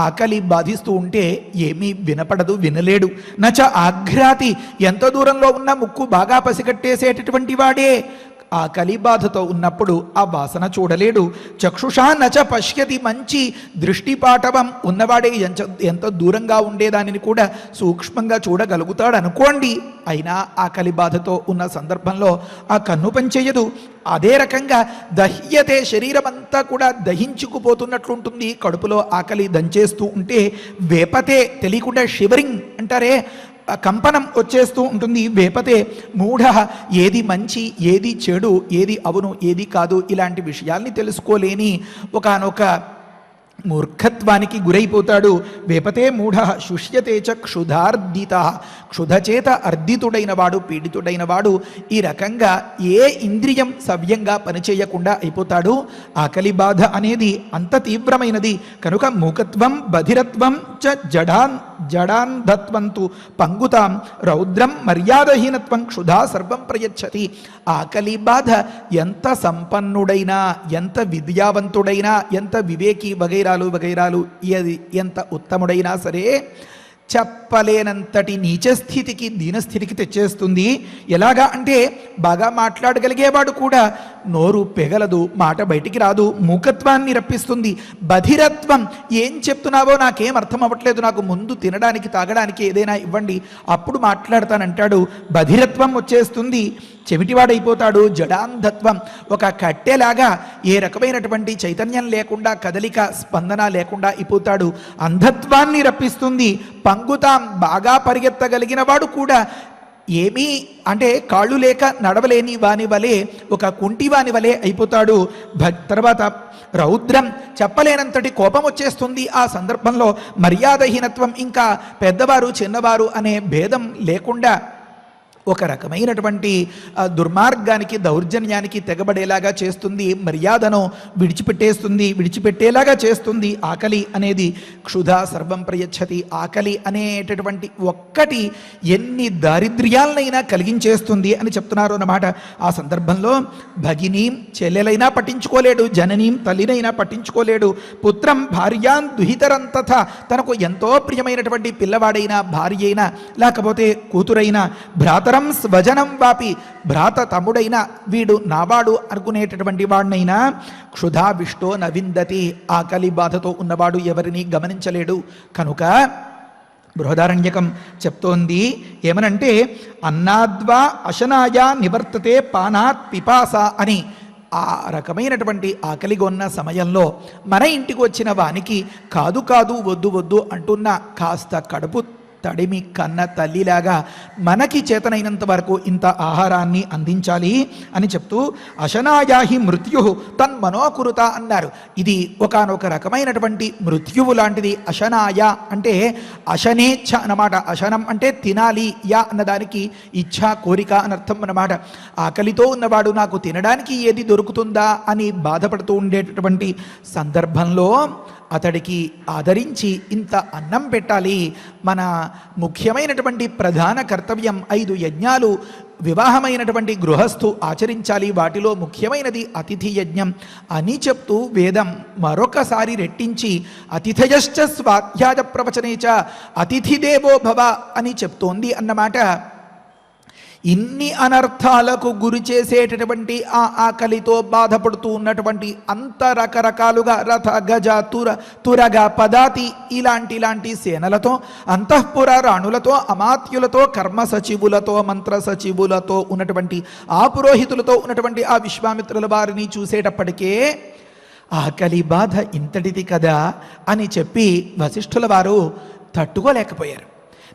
ఆకలి బాధిస్తూ ఉంటే ఏమీ వినపడదు, వినలేడు. నచ ఆఘ్రాతి, ఎంత దూరంలో ఉన్న ముక్కు బాగా పసిగట్టేసేటటువంటి వాడే ఆకలి బాధతో ఉన్నప్పుడు ఆ వాసన చూడలేడు. చక్షుషా నచ పశ్యతి, మంచి దృష్టిపాటవం ఉన్నవాడే ఎంత దూరంగా ఉండేదానిని కూడా సూక్ష్మంగా చూడగలుగుతాడు అనుకోండి. అయినా ఆకలి బాధతో ఉన్న సందర్భంలో ఆ కన్ను పనిచేయదు. అదే రకంగా దహ్యతే, శరీరం అంతా కూడా దహించుకుపోతున్నట్లుంటుంది. కడుపులో ఆకలి దంచేస్తూ ఉంటే వేపతే, తెలియకుండా షివరింగ్ అంటారే, కంపనం వచ్చేస్తూ ఉంటుంది. వేపతే మూఢ, ఏది మంచి ఏది చెడు, ఏది అవును ఏది కాదు, ఇలాంటి విషయాల్ని తెలుసుకోలేని ఒకానొక మూర్ఖత్వానికి గురైపోతాడు. వేపతే మూఢ శుష్యతే చ క్షుధార్దిత, క్షుధచేత అర్ధితుడైన వాడు, పీడితుడైన వాడు ఈ రకంగా ఏ ఇంద్రియం సవ్యంగా పనిచేయకుండా అయిపోతాడు. ఆకలి బాధ అనేది అంత తీవ్రమైనది. కనుక మూకత్వం, బధిరత్వం చ జడాంధత్వంతు పంగుతాం, రౌద్రం మర్యాదహీనత్వం క్షుధా సర్వం ప్రయచ్చతి. ఆకలి బాధ ఎంత సంపన్నుడైనా, ఎంత విద్యావంతుడైనా, ఎంత వివేకి వగైరాలు ఎంత ఉత్తముడైనా సరే చెప్పలేనంతటి నీచస్థితికి, దీనస్థితికి తెచ్చేస్తుంది. ఎలాగా అంటే బాగా మాట్లాడగలిగేవాడు కూడా నోరు పెగలదు, మాట బయటికి రాదు, మూకత్వాన్ని రప్పిస్తుంది. బధిరత్వం, ఏం చెప్తున్నావో నాకేం అర్థం అవ్వట్లేదు, నాకు ముందు తినడానికి తాగడానికి ఏదైనా ఇవ్వండి అప్పుడు మాట్లాడతానంటాడు. బధిరత్వం వచ్చేస్తుంది, చెవిటివాడైపోతాడు. జడాంధత్వం, ఒక కట్టెలాగా ఏ రకమైనటువంటి చైతన్యం లేకుండా, కదలిక స్పందన లేకుండా అయిపోతాడు. అంధత్వాన్ని రప్పిస్తుంది. పంగుతాం, బాగా పరిగెత్తగలిగిన వాడు కూడా ఏమీ అంటే కాళ్ళు లేక నడవలేని వాని వలె, ఒక కుంటి వాని వలె అయిపోతాడు. తర్వాత రౌద్రం, చెప్పలేనంతటి కోపం వచ్చేస్తుంది. ఆ సందర్భంలో మర్యాదహీనత్వం, ఇంకా పెద్దవారు చిన్నవారు అనే భేదం లేకుండా ఒక రకమైనటువంటి దుర్మార్గానికి, దౌర్జన్యానికి తెగబడేలాగా చేస్తుంది. మర్యాదను విడిచిపెట్టేలాగా చేస్తుంది. ఆకలి అనేది క్షుధ సర్వం ప్రయచ్చతి. ఆకలి అనేటటువంటి ఒక్కటి ఎన్ని దారిద్ర్యాలనైనా కలిగించేస్తుంది అని చెప్తున్నారు అన్నమాట. ఆ సందర్భంలో భగినీం, చెల్లెలైనా పట్టించుకోలేడు, జననీం, తల్లినైనా పట్టించుకోలేడు, పుత్రం భార్యాన్ దుహితరం తథా, తనకు ఎంతో ప్రియమైనటువంటి పిల్లవాడైనా, భార్య అయినా, లేకపోతే కూతురైనా, భ్రాత స్వజనం వాపి, భ్రాత తమ్ముడైనా వీడు నావాడు అనుకునేటటువంటి వాడినైనా క్షుధా విష్టో నవిందతి, ఆకలి బాధతో ఉన్నవాడు ఎవరిని గమనించలేడు. కనుక బృహదారణ్యకం చెప్తోంది ఏమనంటే, అన్నాద్వా అశనాయా నివర్తతే పానాత్ పిపాస అని. ఆ రకమైనటువంటి ఆకలిగొన్న సమయంలో మన ఇంటికి వచ్చిన వానికి కాదు కాదు వద్దు వద్దు అంటున్న కాస్త కడుపు తడిమి కన్న తల్లిలాగా మనకి చేతనైనంత వరకు ఇంత ఆహారాన్ని అందించాలి అని చెప్తూ అశనాయాహి మృత్యు తన్మనోకురుత అన్నారు. ఇది ఒకానొక రకమైనటువంటి మృత్యువు లాంటిది. అశనాయ అంటే అశనేచ్ఛ అన్నమాట. అశనం అంటే తినాలి, యా అన్నదానికి ఇచ్ఛ, కోరిక అనర్థం అన్నమాట. ఆకలితో ఉన్నవాడు నాకు తినడానికి ఏది దొరుకుతుందా అని బాధపడుతూ ఉండేటటువంటి సందర్భంలో అతడికి ఆదరించి ఇంత అన్నం పెట్టాలి. మన ముఖ్యమైనటువంటి ప్రధాన కర్తవ్యం 5 యజ్ఞాలు వివాహమైనటువంటి గృహస్థు ఆచరించాలి. వాటిలో ముఖ్యమైనది అతిథి యజ్ఞం అని చెప్తూ వేదం మరొకసారి రెట్టించి అతిథయశ్చ స్వాధ్యాయ ప్రవచనేచ అతిథిదేవో భవ అని చెప్తోంది అన్నమాట. ఇన్ని అనర్థాలకు గురి చేసేటటువంటి ఆ ఆకలితో బాధపడుతూ ఉన్నటువంటి అంత రకరకాలుగా రథ గజ తురగ పదాతి ఇలాంటి సేనలతో, అంతఃపుర రాణులతో, అమాత్యులతో, కర్మ సచివులతో, మంత్ర సచివులతో ఉన్నటువంటి ఆ పురోహితులతో ఉన్నటువంటి ఆ విశ్వామిత్రుల వారిని చూసేటప్పటికే ఆకలి బాధ ఇంతటిది కదా అని చెప్పి వశిష్ఠుల వారు తట్టుకోలేకపోయారు.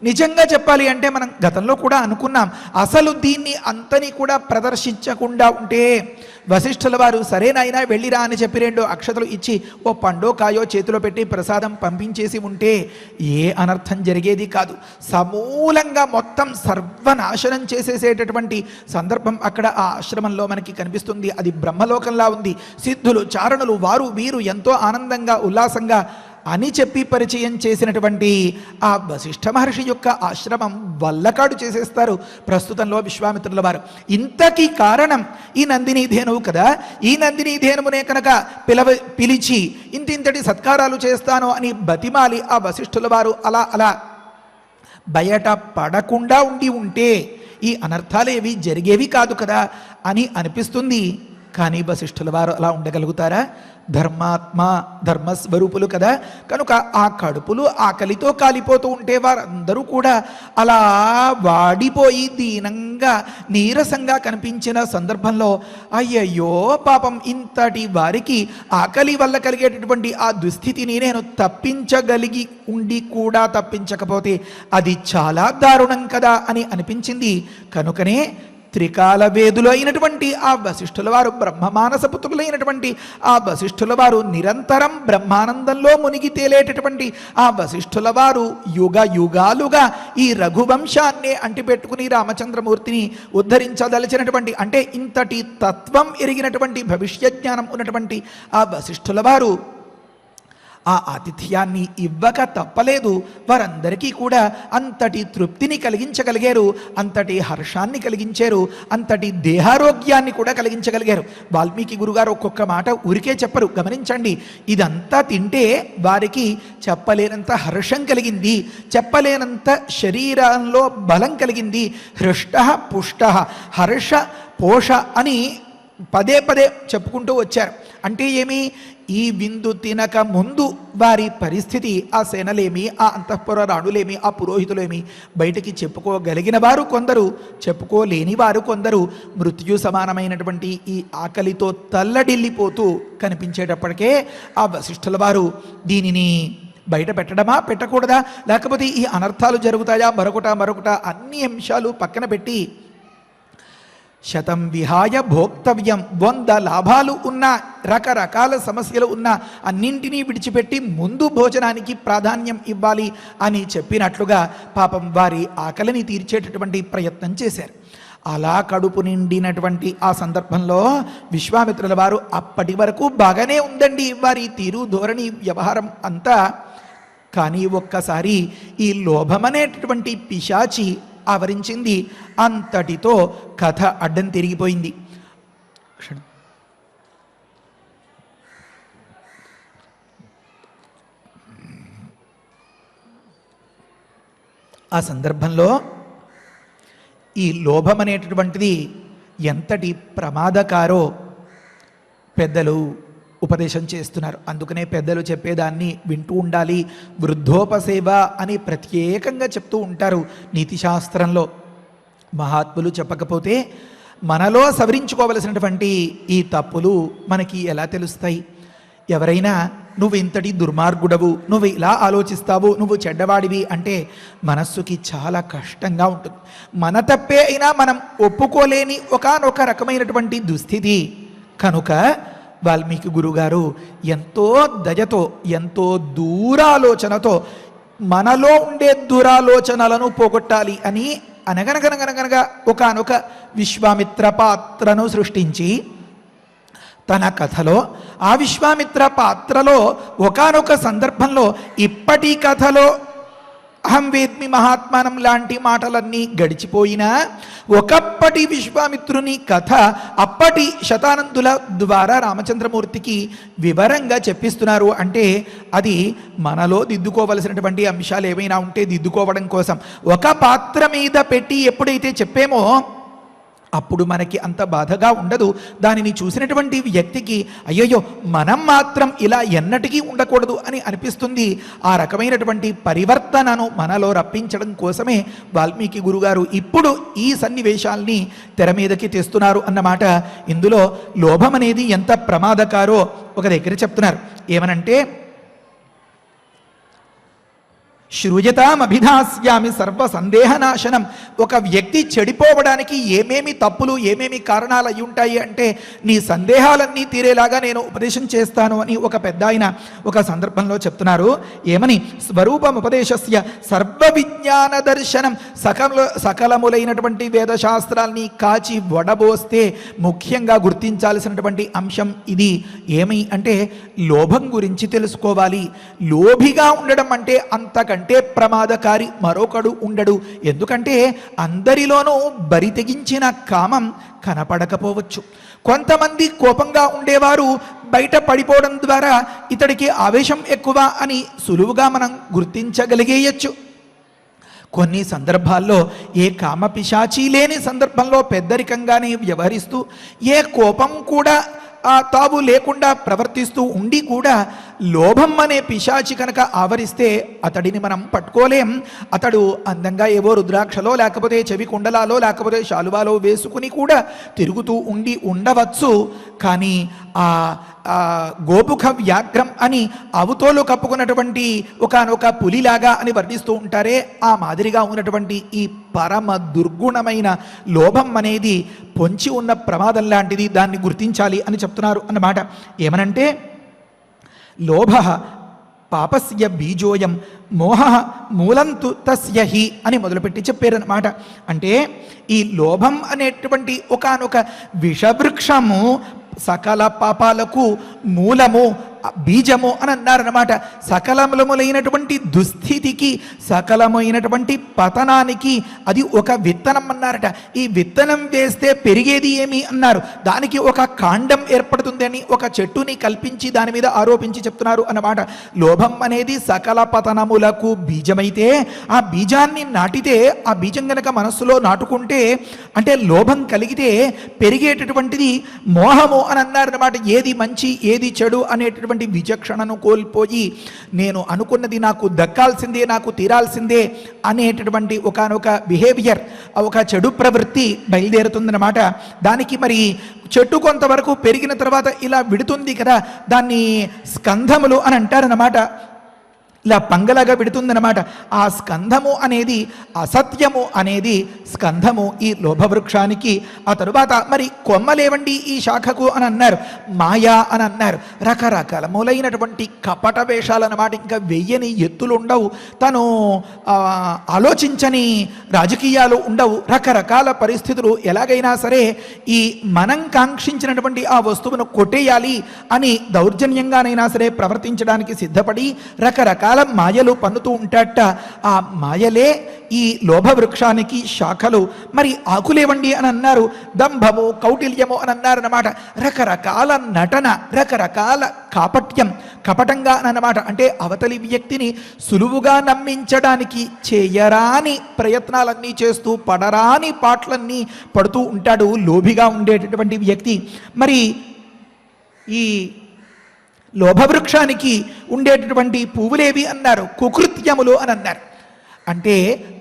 నిజంగా చెప్పాలి అంటే మనం గతంలో కూడా అనుకున్నాం, అసలు దీన్ని అంతని కూడా ప్రదర్శించకుండా ఉంటే వశిష్ఠుల వారు సరేనాయనా వెళ్ళిరా అని చెప్పి 2 అక్షతలు ఇచ్చి ఓ పండో కాయో చేతిలో పెట్టి ప్రసాదం పంపించేసి ఉంటే ఏ అనర్థం జరిగేది కాదు. సమూలంగా మొత్తం సర్వనాశనం చేసేసేటటువంటి సందర్భం అక్కడ ఆ ఆశ్రమంలో మనకి కనిపిస్తుంది. అది బ్రహ్మలోకంలా ఉంది. సిద్ధులు, చారణులు, వారు వీరు ఎంతో ఆనందంగా ఉల్లాసంగా అని చెప్పి పరిచయం చేసినటువంటి ఆ వశిష్ఠ మహర్షి యొక్క ఆశ్రమం వల్లకాడు చేసేస్తారు ప్రస్తుతంలో విశ్వామిత్రుల వారు. ఇంతకీ కారణం ఈ నందిని ధేనువు కదా. ఈ నందిని ధేనువునే కనుక పిలిచి ఇంతింతటి సత్కారాలు చేస్తాను అని బతిమాలి ఆ వశిష్ఠుల వారు అలా బయట పడకుండా ఉంటే ఈ అనర్థాలేవి జరిగేవి కాదు కదా అని అనిపిస్తుంది. కానీ వశిష్ఠుల వారు అలా ఉండగలుగుతారా? ధర్మాత్మ, ధర్మస్వరూపులు కదా. కనుక ఆ కడుపులు ఆకలితో కాలిపోతూ ఉంటే వారందరూ కూడా అలా వాడిపోయి దీనంగా నీరసంగా కనిపించిన సందర్భంలో అయ్యయ్యో పాపం ఇంతటి వారికి ఆకలి వల్ల కలిగేటటువంటి ఆ దుస్థితిని నేను తప్పించగలిగి ఉండి కూడా తప్పించకపోతే అది చాలా దారుణం కదా అని అనిపించింది. కనుకనే త్రికాల వేదులు అయినటువంటి ఆ వశిష్ఠుల వారు, బ్రహ్మమానస పుత్రులైనటువంటి ఆ వశిష్ఠుల వారు, నిరంతరం బ్రహ్మానందంలో మునిగి తేలేటటువంటి ఆ వశిష్ఠుల వారు యుగ యుగాలుగా ఈ రఘువంశాన్నే అంటిపెట్టుకుని రామచంద్రమూర్తిని ఉద్ధరించదలిచినటువంటి, అంటే ఇంతటి తత్వం ఎరిగినటువంటి భవిష్యజ్ఞానం ఉన్నటువంటి ఆ వశిష్ఠుల వారు ఆ ఆతిథ్యాన్ని ఇవ్వక తప్పలేదు. వారందరికీ కూడా అంతటి తృప్తిని కలిగించగలిగారు, అంతటి హర్షాన్ని కలిగించారు, అంతటి దేహారోగ్యాన్ని కూడా కలిగించగలిగారు. వాల్మీకి గురుగారు ఒక్కొక్క మాట ఊరికే చెప్పరు, గమనించండి. ఇదంతా తింటే వారికి చెప్పలేనంత హర్షం కలిగింది, చెప్పలేనంత శరీరంలో బలం కలిగింది. హృష్ట పుష్ట హర్ష పోష అని పదే చెప్పుకుంటూ వచ్చారు. అంటే ఏమి? ఈ విందు తినక ముందు వారి పరిస్థితి, ఆ సేనలేమి, ఆ అంతఃపుర రాణులేమి, ఆ పురోహితులేమి బయటికి చెప్పుకోగలిగిన వారు కొందరు, చెప్పుకోలేని వారు కొందరు, మృత్యు సమానమైనటువంటి ఈ ఆకలితో తల్లడిల్లిపోతూ కనిపించేటప్పటికే ఆ వశిష్ఠుల వారు దీనిని బయట పెట్టడమా పెట్టకూడదా, లేకపోతే ఈ అనర్థాలు జరుగుతాయా, మరొకట అన్ని అంశాలు పక్కన పెట్టి శతం విహాయ భోక్తవ్యం, 100 లాభాలు ఉన్న, రకరకాల సమస్యలు ఉన్న అన్నింటినీ విడిచిపెట్టి ముందు భోజనానికి ప్రాధాన్యం ఇవ్వాలి అని చెప్పినట్లుగా పాపం వారి ఆకలిని తీర్చేటటువంటి ప్రయత్నం చేశారు. అలా కడుపు నిండినటువంటి ఆ సందర్భంలో విశ్వామిత్రుల వారు అప్పటి వరకు బాగానే ఉందండి వారి తీరు, ధోరణి, వ్యవహారం అంతా. కానీ ఒక్కసారి ఈ లోభమనేటటువంటి పిశాచి ఆవరించింది. అంతటితో కథ అడ్డం తిరిగిపోయింది. ఆ సందర్భంలో ఈ లోభం అనేటటువంటిది ఎంతటి ప్రమాదకారో పెద్దలు ఉపదేశం చేస్తున్నారు. అందుకనే పెద్దలు చెప్పేదాన్ని వింటూ ఉండాలి. వృద్ధోపసేవ అని ప్రత్యేకంగా చెప్తూ ఉంటారు నీతిశాస్త్రంలో. మహాత్ములు చెప్పకపోతే మనలో సవరించుకోవలసినటువంటి ఈ తప్పులు మనకి ఎలా తెలుస్తాయి? ఎవరైనా నువ్వు ఇంతటి దుర్మార్గుడవు, నువ్వు ఇలా ఆలోచిస్తావు, నువ్వు చెడ్డవాడివి అంటే మనస్సుకి చాలా కష్టంగా ఉంటుంది. మన తప్పే అయినా మనం ఒప్పుకోలేని ఒకానొక రకమైనటువంటి దుస్థితి కనుక వాల్మీకి గురుగారు ఎంతో దయతో, ఎంతో దూరాలోచనతో మనలో ఉండే దురాలోచనలను పోగొట్టాలి అని అనగనగనగనగనగా ఒకానొక విశ్వామిత్ర పాత్రను సృష్టించి తన కథలో, ఆ విశ్వామిత్ర పాత్రలో ఒకానొక సందర్భంలో ఇప్పటి కథలో అహం వేద్మి మహాత్మానం లాంటి మాటలన్నీ గడిచిపోయినా ఒకప్పటి విశ్వామిత్రుని కథ అప్పటి శతానందుల ద్వారా రామచంద్రమూర్తికి వివరంగా చెప్పిస్తున్నారు. అంటే అది మనలో దిద్దుకోవలసినటువంటి అంశాలు ఏమైనా ఉంటే దిద్దుకోవడం కోసం ఒక పాత్ర మీద పెట్టి ఎప్పుడైతే చెప్పేమో అప్పుడు మనకి అంత బాధగా ఉండదు. దానిని చూసినటువంటి వ్యక్తికి అయ్యయ్యో మనం మాత్రం ఇలా ఎన్నటికీ ఉండకూడదు అని అనిపిస్తుంది. ఆ రకమైనటువంటి పరివర్తనను మనలో రప్పించడం కోసమే వాల్మీకి గురుగారు ఇప్పుడు ఈ సన్నివేశాల్ని తెర మీదకి తెస్తున్నారు అన్నమాట. ఇందులో లోభం అనేది ఎంత ప్రమాదకారో ఒక దగ్గర చెప్తున్నారు. ఏమనంటే శ్రూయతామభిధాస్యామి సర్వ సందేహనాశనం. ఒక వ్యక్తి చెడిపోవడానికి ఏమేమి తప్పులు, ఏమేమి కారణాలు అయి ఉంటాయి అంటే నీ సందేహాలన్నీ తీరేలాగా నేను ఉపదేశం చేస్తాను అని ఒక పెద్ద ఆయన ఒక సందర్భంలో చెప్తున్నారు. ఏమని? స్వరూపం ఉపదేశస్య సర్వ విజ్ఞాన దర్శనం. సకలములైనటువంటి వేదశాస్త్రాల్ని కాచి వడబోస్తే ముఖ్యంగా గుర్తించాల్సినటువంటి అంశం ఇది. ఏమి అంటే లోభం గురించి తెలుసుకోవాలి. లోభిగా ఉండడం అంటే అంతకంటే ప్రమాదకారి మరొకడు ఉండడు. ఎందుకంటే అందరిలోనూ బరి తెగించిన కామం కనపడకపోవచ్చు. కొంతమంది కోపంగా ఉండేవారు బయట పడిపోవడం ద్వారా ఇతడికి ఆవేశం ఎక్కువ అని సులువుగా మనం గుర్తించగలిగేయచ్చు. కొన్ని సందర్భాల్లో ఏ కామపిశాచి లేని సందర్భంలో పెద్దరికంగానే వ్యవహరిస్తూ ఏ కోపం కూడా తావు లేకుండా ప్రవర్తిస్తూ ఉండి కూడా లోభం అనే పిశాచి కనుక ఆవరిస్తే అతడిని మనం పట్టుకోలేం. అతడు అందంగా ఏవో రుద్రాక్షలో లేకపోతే చెవి కుండలాలో లేకపోతే శాలువాలో వేసుకుని కూడా తిరుగుతూ ఉండి ఉండవచ్చు. కానీ ఆ గోముఖ వ్యాఘ్రం అని అవతోలు కప్పుకున్నటువంటి ఒకనొక పులిలాగా అని వర్ణిస్తూ ఉంటారే, ఆ మాదిరిగా ఉన్నటువంటి ఈ పరమ దుర్గుణమైన లోభం అనేది పొంచి ఉన్న ప్రమాదం లాంటిది. దాన్ని గుర్తించాలి అని చెప్తున్నారు అన్నమాట. ఏమనంటే లోభ పాపస్య బీజోయం మోహ మూలంతు తస్య హి అని మొదలుపెట్టి చెప్పారన్నమాట. అంటే ఈ లోభం అనేటువంటి ఒకానొక విషవృక్షము సకల పాపాలకు మూలము, బీజము అని అన్నారన్నమాట. సకలములైనటువంటి దుస్థితికి, సకలమైనటువంటి పతనానికి అది ఒక విత్తనం అన్నారట. ఈ విత్తనం వేస్తే పెరిగేది ఏమి అన్నారు. దానికి ఒక కాండం ఏర్పడుతుంది అని ఒక చెట్టుని కల్పించి దాని మీద ఆరోపించి చెప్తున్నారు అన్నమాట. లోభం అనేది సకల పతనములకు బీజమైతే ఆ బీజాన్ని నాటితే, ఆ బీజం గనక మనస్సులో నాటుకుంటే అంటే లోభం కలిగితే పెరిగేటటువంటిది మోహము అని అన్నారన్నమాట. ఏది మంచి ఏది చెడు అనేటటువంటి విచక్షణను కోల్పోయి నేను అనుకున్నది నాకు దక్కాల్సిందే, నాకు తీరాల్సిందే అనేటటువంటి ఒకనొక బిహేవియర్, ఒక చెడు ప్రవృత్తి బయలుదేరుతుందన్నమాట. దానికి మరి చెట్టు కొంతవరకు పెరిగిన తర్వాత ఇలా విడుతుంది కదా, దాన్ని స్కంధములు అని అంటారన్నమాట. ఇలా పంగలగా విడుతుందన్నమాట. ఆ స్కంధము అనేది, అసత్యము అనేది స్కంధము ఈ లోభవృక్షానికి. ఆ తరువాత మరి కొమ్మలేవండి ఈ శాఖకు అని అన్నారు. మాయా అని అన్నారు. రకరకాల మూలైనటువంటి కపట వేషాలన్నమాట. ఇంకా వెయ్యని ఎత్తులు ఉండవు, తను ఆలోచించని రాజకీయాలు ఉండవు. రకరకాల పరిస్థితులు ఎలాగైనా సరే ఈ మనం కాంక్షించినటువంటి ఆ వస్తువును కొట్టేయాలి అని దౌర్జన్యంగానైనా సరే ప్రవర్తించడానికి సిద్ధపడి రకరకాల మాయలు పన్నుతూ ఉంటాట. ఆ మాయలే ఈ లోభ వృక్షానికి శాఖలు. మరి ఆకులేవండి అని అన్నారు. దంభము, కౌటిల్యము అని అన్నారన్నమాట. రకరకాల నటన, రకరకాల కాపట్యం, కపటంగా అన్నమాట. అంటే అవతలి వ్యక్తిని సులువుగా నమ్మించడానికి చేయరాని ప్రయత్నాలన్నీ చేస్తూ పడరాని పాటలన్నీ పడుతూ ఉంటాడు లోభిగా ఉండేటటువంటి వ్యక్తి. మరి ఈ లోభవృక్షానికి ఉండేటటువంటి పువ్వులేవి అన్నారు. కుకృత్యములు అని అన్నారు. అంటే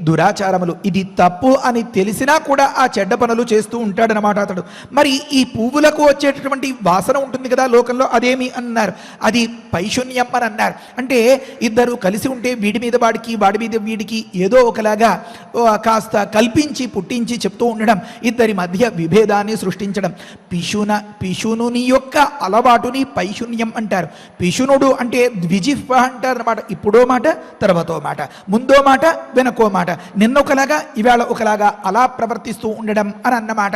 దురాచారములు. ఇది తప్పు అని తెలిసినా కూడా ఆ చెడ్డ పనులు చేస్తూ ఉంటాడనమాట అతడు. మరి ఈ పువ్వులకు వచ్చేటటువంటి వాసన ఉంటుంది కదా లోకంలో, అదేమి అన్నారు? అది పైశూన్యం అని అన్నారు. అంటే ఇద్దరు కలిసి ఉంటే వీడి మీద వాడికి, వాడి మీద వీడికి ఏదో ఒకలాగా కాస్త కల్పించి పుట్టించి చెప్తూ ఉండడం, ఇద్దరి మధ్య విభేదాన్ని సృష్టించడం. పిశునుని యొక్క అలవాటుని పైశూన్యం అంటారు. పిశునుడు అంటే ద్విజిహ్వ అంటారు అనమాట. ఇప్పుడో మాట, తర్వాతో మాట, ముందో మాట, వెనకో మాట, నిన్న ఒకలాగా ఇవాళ ఒకలాగా అలా ప్రవర్తిస్తూ ఉండడం అని అన్నమాట.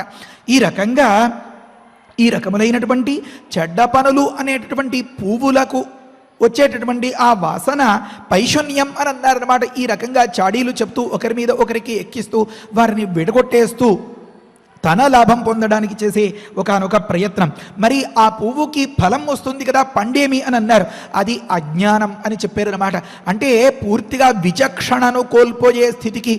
ఈ రకములైనటువంటి చెడ్డ పనులు అనేటటువంటి పువ్వులకు వచ్చేటటువంటి ఆ వాసన పైశూన్యం అని అన్నారన్నమాట. ఈ రకంగా చాడీలు చెప్తూ ఒకరి మీద ఒకరికి ఎక్కిస్తూ వారిని విడగొట్టేస్తూ తన లాభం పొందడానికి చేసే ఒకానొక ప్రయత్నం. మరి ఆ పువ్వుకి ఫలం వస్తుంది కదా, పండేమి అని అన్నారు. అది అజ్ఞానం అని చెప్పారు అనమాట. అంటే పూర్తిగా విచక్షణను కోల్పోయే స్థితికి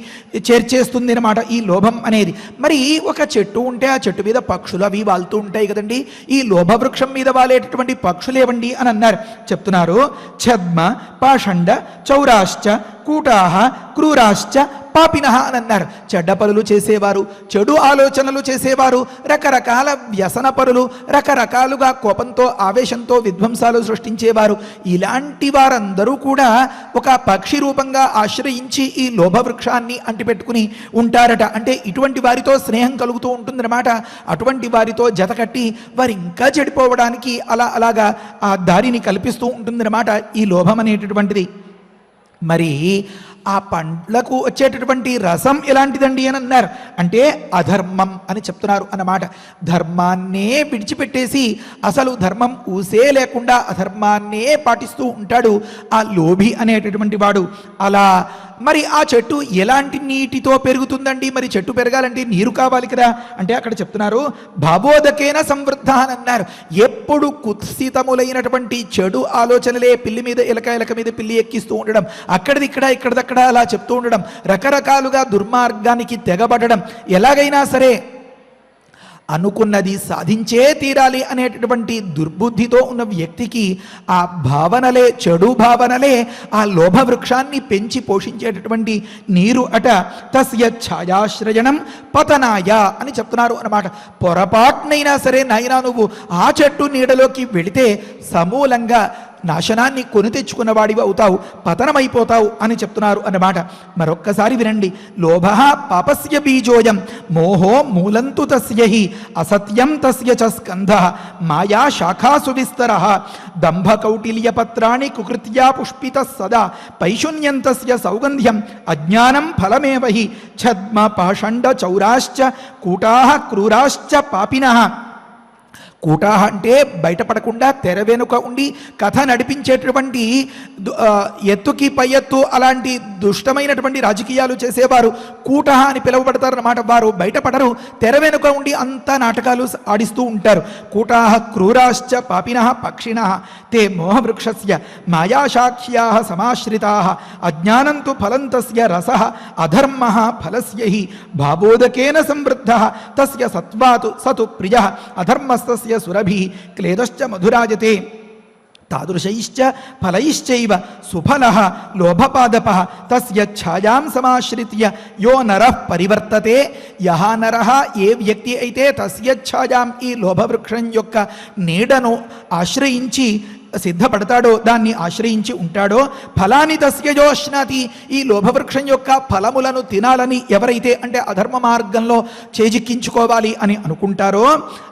చేర్చేస్తుంది అనమాట ఈ లోభం అనేది. మరి ఒక చెట్టు ఉంటే ఆ చెట్టు మీద పక్షులు అవి వాళ్తూ ఉంటాయి కదండి. ఈ లోభ వృక్షం మీద వాలేటటువంటి పక్షులేవండి అని అన్నారు. చెప్తున్నారు, ఛద్మ పాషండ చౌరాశ్చ కూటాహ క్రూరాశ్చ పాపినః అని అన్నారు. చెడ్డ పనులు చేసేవారు, చెడు ఆలోచనలు చేసేవారు, రకరకాల వ్యసన పరులు, రకరకాలుగా కోపంతో ఆవేశంతో విధ్వంసాలు సృష్టించేవారు, ఇలాంటి వారందరూ కూడా ఒక పక్షి రూపంగా ఆశ్రయించి ఈ లోభ వృక్షాన్ని అంటిపెట్టుకుని ఉంటారట. అంటే ఇటువంటి వారితో స్నేహం కలుగుతూ ఉంటుందన్నమాట. అటువంటి వారితో జతకట్టి వారు ఇంకా చెడిపోవడానికి అలాగా ఆ దారిని కల్పిస్తూ ఉంటుందన్నమాట ఈ లోభం అనేటటువంటిది. మరి ఆ పండ్లకు వచ్చేటటువంటి రసం ఎలాంటిదండి అని అన్నారు. అంటే అధర్మం అని చెప్తున్నారు అన్నమాట. ధర్మాన్నే విడిచిపెట్టేసి అసలు ధర్మం ఊసే లేకుండా అధర్మాన్నే పాటిస్తూ ఉంటాడు ఆ లోభి అనేటటువంటి వాడు. అలా మరి ఆ చెట్టు ఎలాంటి నీటితో పెరుగుతుందండి? మరి చెట్టు పెరగాలంటే నీరు కావాలి కదా. అంటే అక్కడ చెప్తున్నారు, భావోదకేన సంవృద్ధ అని అన్నారు. ఎప్పుడు కుత్సితములైనటువంటి చెడు ఆలోచనలే పిల్లి మీద ఎలక మీద పిల్లి ఎక్కిస్తూ ఉండడం, అక్కడిది ఇక్కడదక్కడ అలా చెప్తూ ఉండడం, రకరకాలుగా దుర్మార్గానికి తెగబడడం, ఎలాగైనా సరే అనుకున్నది సాధించే తీరాలి అనేటటువంటి దుర్బుద్ధితో ఉన్న వ్యక్తికి ఆ భావనలే, చెడు భావనలే ఆ లోభ వృక్షాన్ని పెంచి పోషించేటటువంటి నీరు అట. తస్య ఛాయాశ్రయణం పతనాయ అని చెప్తున్నారు అన్నమాట. పొరపాటునైనా సరే నాయనా నువ్వు ఆ చెట్టు నీడలోకి వెళితే సమూలంగా నాశనాన్ని కొని తెచ్చుకున్నవాడివి అవుతావు, పతనమైపోతావు అని చెప్తున్నారు అన్నమాట. మరొక్కసారి వినండి. లోభ పాపస్య బీజోయం మోహో మూలంతు తస్య హి అసత్యం తస్య చ స్కంధః మాయా శాఖాసు విస్తరః దంభ కౌటిల్య పత్రాణి కుకృత్యా పుష్పిత సదా పైశూన్యం తస్య సౌగంధ్యం అజ్ఞానం ఫలమేవ హి ఛద్మ పాషండ చౌరాశ్చ కూటాః క్రూరాశ్చ పాపినః. కూటాహ అంటే బయటపడకుండా తెర వెనుక ఉండి కథ నడిపించేటటువంటి ఎత్తుకి పై ఎత్తు అలాంటి దుష్టమైనటువంటి రాజకీయాలు చేసేవారు కూటహ అని పిలువబడతారన్నమాట. వారు బయటపడరు, తెర వెనుక ఉండి అంతా నాటకాలు ఆడిస్తూ ఉంటారు. కూటాహ క్రూరాశ్చ పాపినః పక్షిణః తే మోహవృక్షస్య మాయాశాఖ్యాః సమాశ్రితాః అజ్ఞానంతు ఫలం తస్య రసః అధర్మః ఫలస్య హి భావోదకేన సంవృద్ధః తస్య సత్వాతు సతు ప్రియః అధర్మస్తస్య సురభి క్లేదశ్చ మధురాజతే తాదృశైశ్చ ఫలైశ్చైవ సుఫలః లోభపాదపః తస్య ఛాయాం సమాశ్రిత్య యో నరః పరివర్తతే. యహ నరః ఏ వ్యక్తి అయితే తస్య ఛాయాం ఈ లోభవృక్షం యొక్క నీడను ఆశ్రయించి సిద్ధపడతాడో, దాన్ని ఆశ్రయించి ఉంటాడో, ఫలాని తస్య యోష్ణాతి ఈ లోభవృక్షం యొక్క ఫలములను తినాలని ఎవరైతే అంటే అధర్మ మార్గంలో చేజిక్కించుకోవాలి అని అనుకుంటారో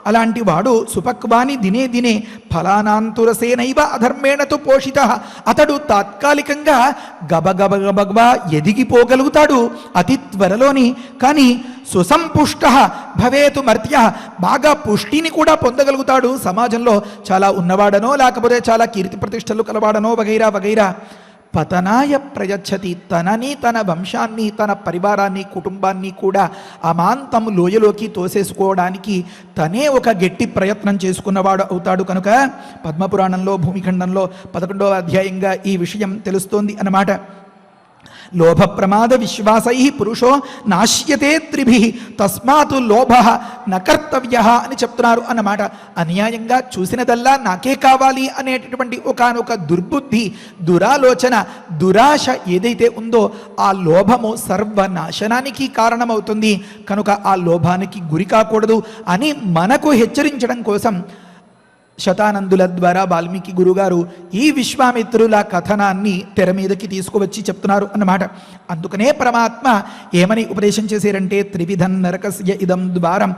అలాంటి వాడు సుపక్వాని దినే దినే ఫలానాంతురసేనైవ అధర్మేణతో పోషిత. అతడు తాత్కాలికంగా గబగబగబగబా ఎదిగిపోగలుగుతాడు అతి త్వరలోని. కానీ సుసంపుష్ట భవేతు మర్త్య బాగా పుష్టిని కూడా పొందగలుగుతాడు. సమాజంలో చాలా ఉన్నవాడనో లేకపోతే చాలా కీర్తి ప్రతిష్టలు కలవాడనో వగైరా వగైరా. పతనాయ ప్రయచ్చతి తనని, తన వంశాన్ని, తన పరివారాన్ని, కుటుంబాన్ని కూడా అమాంతం లోయలోకి తోసేసుకోవడానికి తనే ఒక గట్టి ప్రయత్నం చేసుకున్నవాడు అవుతాడు. కనుక పద్మపురాణంలో భూమిఖండంలో 11వ అధ్యాయంగా ఈ విషయం తెలుస్తోంది అన్నమాట. లోభ ప్రమాద విశ్వాసై పురుషో నాశ్యతే త్రిభి తస్మాత్ లోభ నకర్తవ్య అని చెప్తున్నారు అన్నమాట. అన్యాయంగా చూసినదల్లా నాకే కావాలి అనేటటువంటి ఒకానొక దుర్బుద్ధి, దురాలోచన, దురాశ ఏదైతే ఉందో ఆ లోభము సర్వనాశనానికి కారణమవుతుంది. కనుక ఆ లోభానికి గురి కాకూడదు అని మనకు హెచ్చరించడం కోసం శతానందుల ద్వారా వాల్మీకి గురుగారు ఈ విశ్వామిత్రుల కథనాన్ని తెర మీదకి తీసుకువచ్చి చెప్తున్నారు అన్నమాట. అందుకనే పరమాత్మ ఏమని ఉపదేశం చేశారంటే, త్రివిధం నరకస్య ఇదం ద్వారం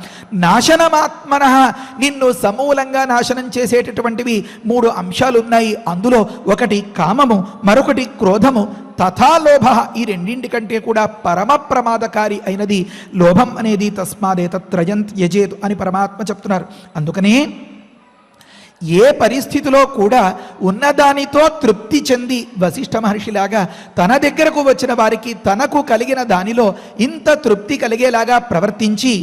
నాశనమాత్మనః, నిన్ను సమూలంగా నాశనం చేసేటటువంటివి 3 అంశాలు ఉన్నాయి. అందులో ఒకటి కామము, మరొకటి క్రోధము, తథా లోభ, ఈ రెండింటికంటే కూడా పరమ ప్రమాదకారి అయినది లోభం అనేది. తస్మాదేతత్రయం త్యజేత్ అని పరమాత్మ చెప్తున్నారు. అందుకనే ఏ పరిస్థితిలో కూడా ఉన్నదానితో తృప్తి చెంది వశిష్ఠ మహర్షిలాగా తన దగ్గరకు వచ్చిన వారికి తనకు కలిగిన దానిలో ఇంత తృప్తి కలిగేలాగా ప్రవర్తించి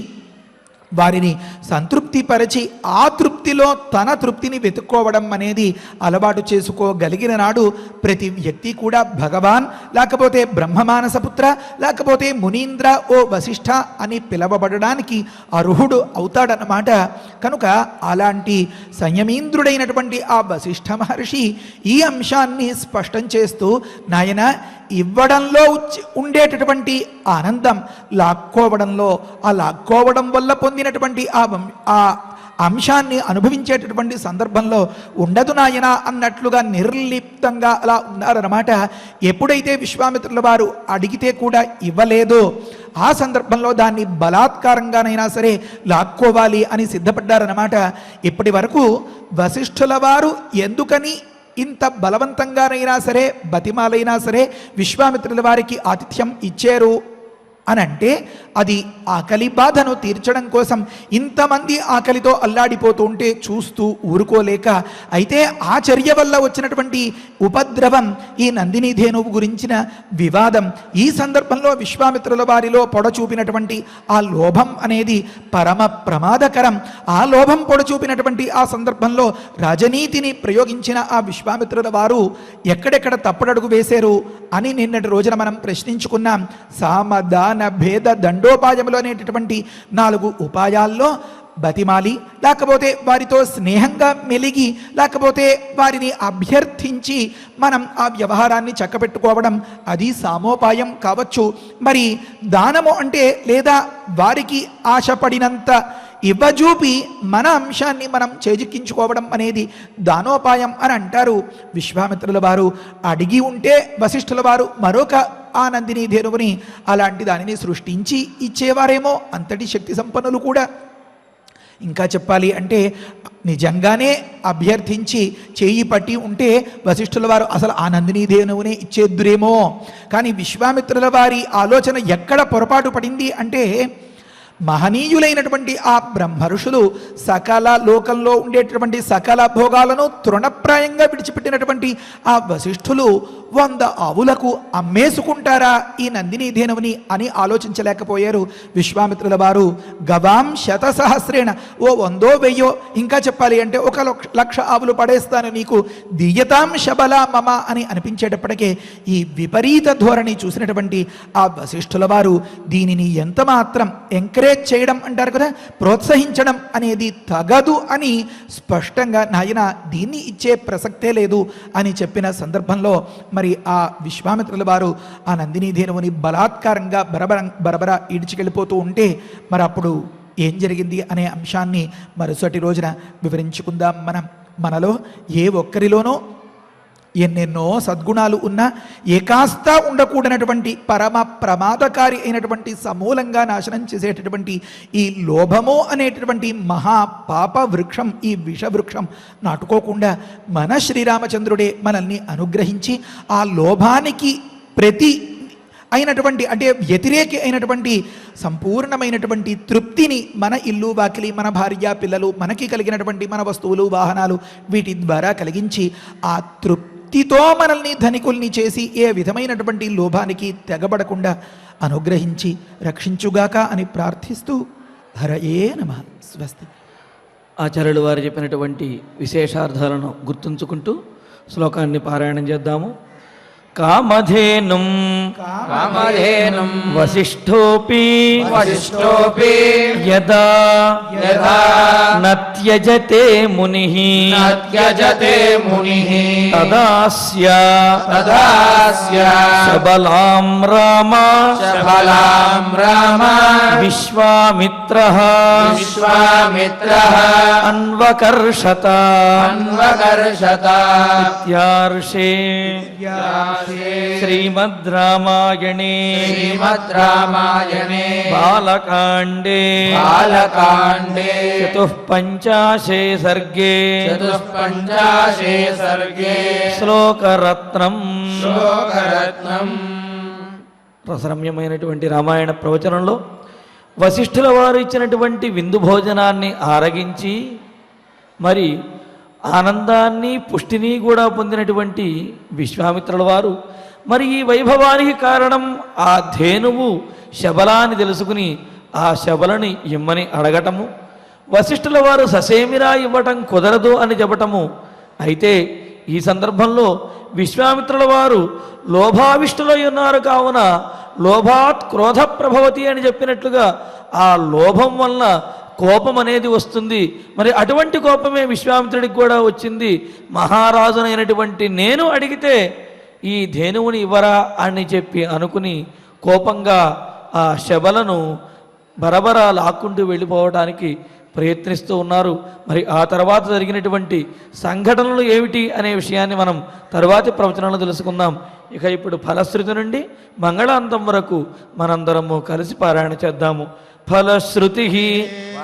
వారిని సంతృప్తిపరిచి ఆ తృప్తిలో తన తృప్తిని వెతుక్కోవడం అనేది అలవాటు చేసుకోగలిగిన నాడు ప్రతి వ్యక్తి కూడా భగవాన్, లేకపోతే బ్రహ్మమానసపుత్ర, లేకపోతే మునీంద్ర, ఓ వశిష్ఠ అని పిలవబడడానికి అర్హుడు అవుతాడన్నమాట. కనుక అలాంటి సంయమీంద్రుడైనటువంటి ఆ వశిష్ఠ మహర్షి ఈ అంశాన్ని స్పష్టం చేస్తూ, నాయన ఇవ్వడంలో ఉండేటటువంటి ఆనందం లాక్కోవడంలో, ఆ లాక్కోవడం వల్ల పొందినటువంటి ఆ అంశాన్ని అనుభవించేటటువంటి సందర్భంలో ఉండదు నాయన అన్నట్లుగా నిర్లిప్తంగా అలా ఉన్నారన్నమాట. ఎప్పుడైతే విశ్వామిత్రుల వారు అడిగితే కూడా ఇవ్వలేదో ఆ సందర్భంలో దాన్ని బలాత్కారంగానైనా సరే లాక్కోవాలి అని సిద్ధపడ్డారన్నమాట. ఇప్పటి వరకు వశిష్ఠుల వారు ఎందుకని ఇంత బలవంతంగానైనా సరే బతిమాలైనా సరే విశ్వామిత్రుల వారికి ఆతిథ్యం ఇచ్చారు అనంటే అది ఆకలి బాధను తీర్చడం కోసం. ఇంతమంది ఆకలితో అల్లాడిపోతూ ఉంటే చూస్తూ ఊరుకోలేక, అయితే ఆ చర్య వల్ల వచ్చినటువంటి ఉపద్రవం, ఈ నందిని ధేనువు గురించిన వివాదం, ఈ సందర్భంలో విశ్వామిత్రుల వారిలో పొడచూపినటువంటి ఆ లోభం అనేది పరమ ప్రమాదకరం. ఆ లోభం పొడచూపినటువంటి ఆ సందర్భంలో రాజనీతిని ప్రయోగించిన ఆ విశ్వామిత్రుల వారు ఎక్కడెక్కడ తప్పుడడుగు వేశారు అని నిన్నటి రోజున మనం ప్రశ్నించుకున్నాం. సామదాన భేద దండోపాయములు అనేటటువంటి 4 ఉపాయాల్లో బతిమాలి, లేకపోతే వారితో స్నేహంగా మెలిగి, లేకపోతే వారిని అభ్యర్థించి మనం ఆ వ్యవహారాన్ని చక్కబెట్టుకోవడం, అది సామోపాయం కావచ్చు. మరి దానము అంటే లేదా వారికి ఆశపడినంత ఇవ్వజూపి మన అంశాన్ని మనం చేజిక్కించుకోవడం అనేది దానోపాయం అని అంటారు. విశ్వామిత్రుల వారు అడిగి ఉంటే వశిష్ఠుల వారు మరొక ఆ నందిని ధేనువుని అలాంటి దానిని సృష్టించి ఇచ్చేవారేమో, అంతటి శక్తి సంపన్నులు కూడా. ఇంకా చెప్పాలి అంటే నిజంగానే అభ్యర్థించి చేయి పట్టి ఉంటే వశిష్ఠుల వారు అసలు ఆ నందిని ధేనువునే ఇచ్చేద్దురేమో. కానీ విశ్వామిత్రుల వారి ఆలోచన ఎక్కడ పొరపాటు పడింది అంటే, మహనీయులైనటువంటి ఆ బ్రహ్మఋషులు సకల లోకంలో ఉండేటటువంటి సకల భోగాలను తృణప్రాయంగా విడిచిపెట్టినటువంటి ఆ వశిష్ఠులు 100 ఆవులకు అమ్మేసుకుంటారా ఈ నందిని ధేనువుని అని ఆలోచించలేకపోయారు. విశ్వామిత్రుల వారు గవాం 100 సహస్రేణ, ఓ 100 1000 ఇంకా చెప్పాలి అంటే 1,00,000 ఆవులు పడేస్తాను నీకు, దీయతాం శబల మమ అని అనిపించేటప్పటికే ఈ విపరీత ధోరణి చూసినటువంటి ఆ వశిష్ఠుల వారు దీనిని ఎంత మాత్రం ఎంకరేజ్ చేయడం అంటారు కదా, ప్రోత్సహించడం అనేది తగదు అని స్పష్టంగా, నాయన దీన్ని ఇచ్చే ప్రసక్తే లేదు అని చెప్పిన సందర్భంలో మరి ఆ విశ్వామిత్రుల వారు ఆ నందిని ధేనువుని బలాత్కారంగా బరబర ఈడ్చికెళ్ళిపోతూ ఉంటే మరి అప్పుడు ఏం జరిగింది అనే అంశాన్ని మరుసటి రోజున వివరించుకుందాం. మనలో ఏ ఒక్కరిలోనో ఎన్నెన్నో సద్గుణాలు ఉన్నా ఏకాస్త ఉండకూడనటువంటి పరమ ప్రమాదకారి అయినటువంటి సమూలంగా నాశనం చేసేటటువంటి ఈ లోభము అనేటటువంటి మహా పాప వృక్షం, ఈ విష వృక్షం నాటుకోకుండా మన శ్రీరామచంద్రుడే మనల్ని అనుగ్రహించి ఆ లోభానికి ప్రతి అయినటువంటి అంటే వ్యతిరేకి అయినటువంటి సంపూర్ణమైనటువంటి తృప్తిని మన ఇల్లు వాకిలి, మన భార్య పిల్లలు, మనకి కలిగినటువంటి మన వస్తువులు వాహనాలు వీటి ద్వారా కలిగించి ఆ తృప్తితో మనల్ని ధనికుల్ని చేసి ఏ విధమైనటువంటి లోభానికి తెగబడకుండా అనుగ్రహించి రక్షించుగాక అని ప్రార్థిస్తూ హరయే నమః. స్వస్తి. ఆచార్యులు వారు చెప్పినటువంటి విశేషార్థాలను గుర్తుంచుకుంటూ శ్లోకాన్ని పారాయణం చేద్దాము. కామధేనుం కామధేనుం వసిష్ఠోపి వసిష్ఠోపి యదా యథా నత్యజతే మునిః నత్యజతే మునిః తదాస్య తదాస్య శబలాం రామ శబలాం రామ విశ్వామిత్రః విశ్వామిత్రః అన్వకర్షత అన్వకర్షత ఇత్యార్షే శ్రీమద్ రామాయణే శ్రీమద్ రామాయణే బాలకాండే బాలకాండే చతుఃపంచాశే సర్గే చతుఃపంచాశే సర్గే శ్లోకరత్నం శ్లోకరత్నం. రసరమ్యమైనటువంటి రామాయణ ప్రవచనంలో వశిష్ఠుల వారు ఇచ్చినటువంటి విందు భోజనాన్ని ఆరగించి మరి ఆనందాన్ని పుష్టిని కూడా పొందినటువంటి విశ్వామిత్రుల వారు మరి ఈ వైభవానికి కారణం ఆ ధేనువు శబలాన్ని తెలుసుకుని ఆ శబలని ఇమ్మని అడగటము, వశిష్ఠుల వారు ససేమిరా ఇవ్వటం కుదరదు అని చెప్పటము. అయితే ఈ సందర్భంలో విశ్వామిత్రుల వారు లోభావిష్ఠులై ఉన్నారు కావున లోభాత్ క్రోధ ప్రభవతి అని చెప్పినట్లుగా ఆ లోభం వలన కోపం అనేది వస్తుంది. మరి అటువంటి కోపమే విశ్వామిత్రుడికి కూడా వచ్చింది. మహారాజునైనటువంటి నేను అడిగితే ఈ ధేనువుని ఇవ్వరా అని చెప్పి అనుకుని కోపంగా ఆ శబలను బరబరా లాక్కుంటూ వెళ్ళిపోవడానికి ప్రయత్నిస్తూ ఉన్నారు. మరి ఆ తర్వాత జరిగినటువంటి సంఘటనలు ఏమిటి అనే విషయాన్ని మనం తరువాతి ప్రవచనంలో తెలుసుకుందాం. ఇక ఇప్పుడు ఫలశ్రుతి నుండి మంగళాంతం వరకు మనందరము కలిసి పారాయణ చేద్దాము. ఫలశ్రుతి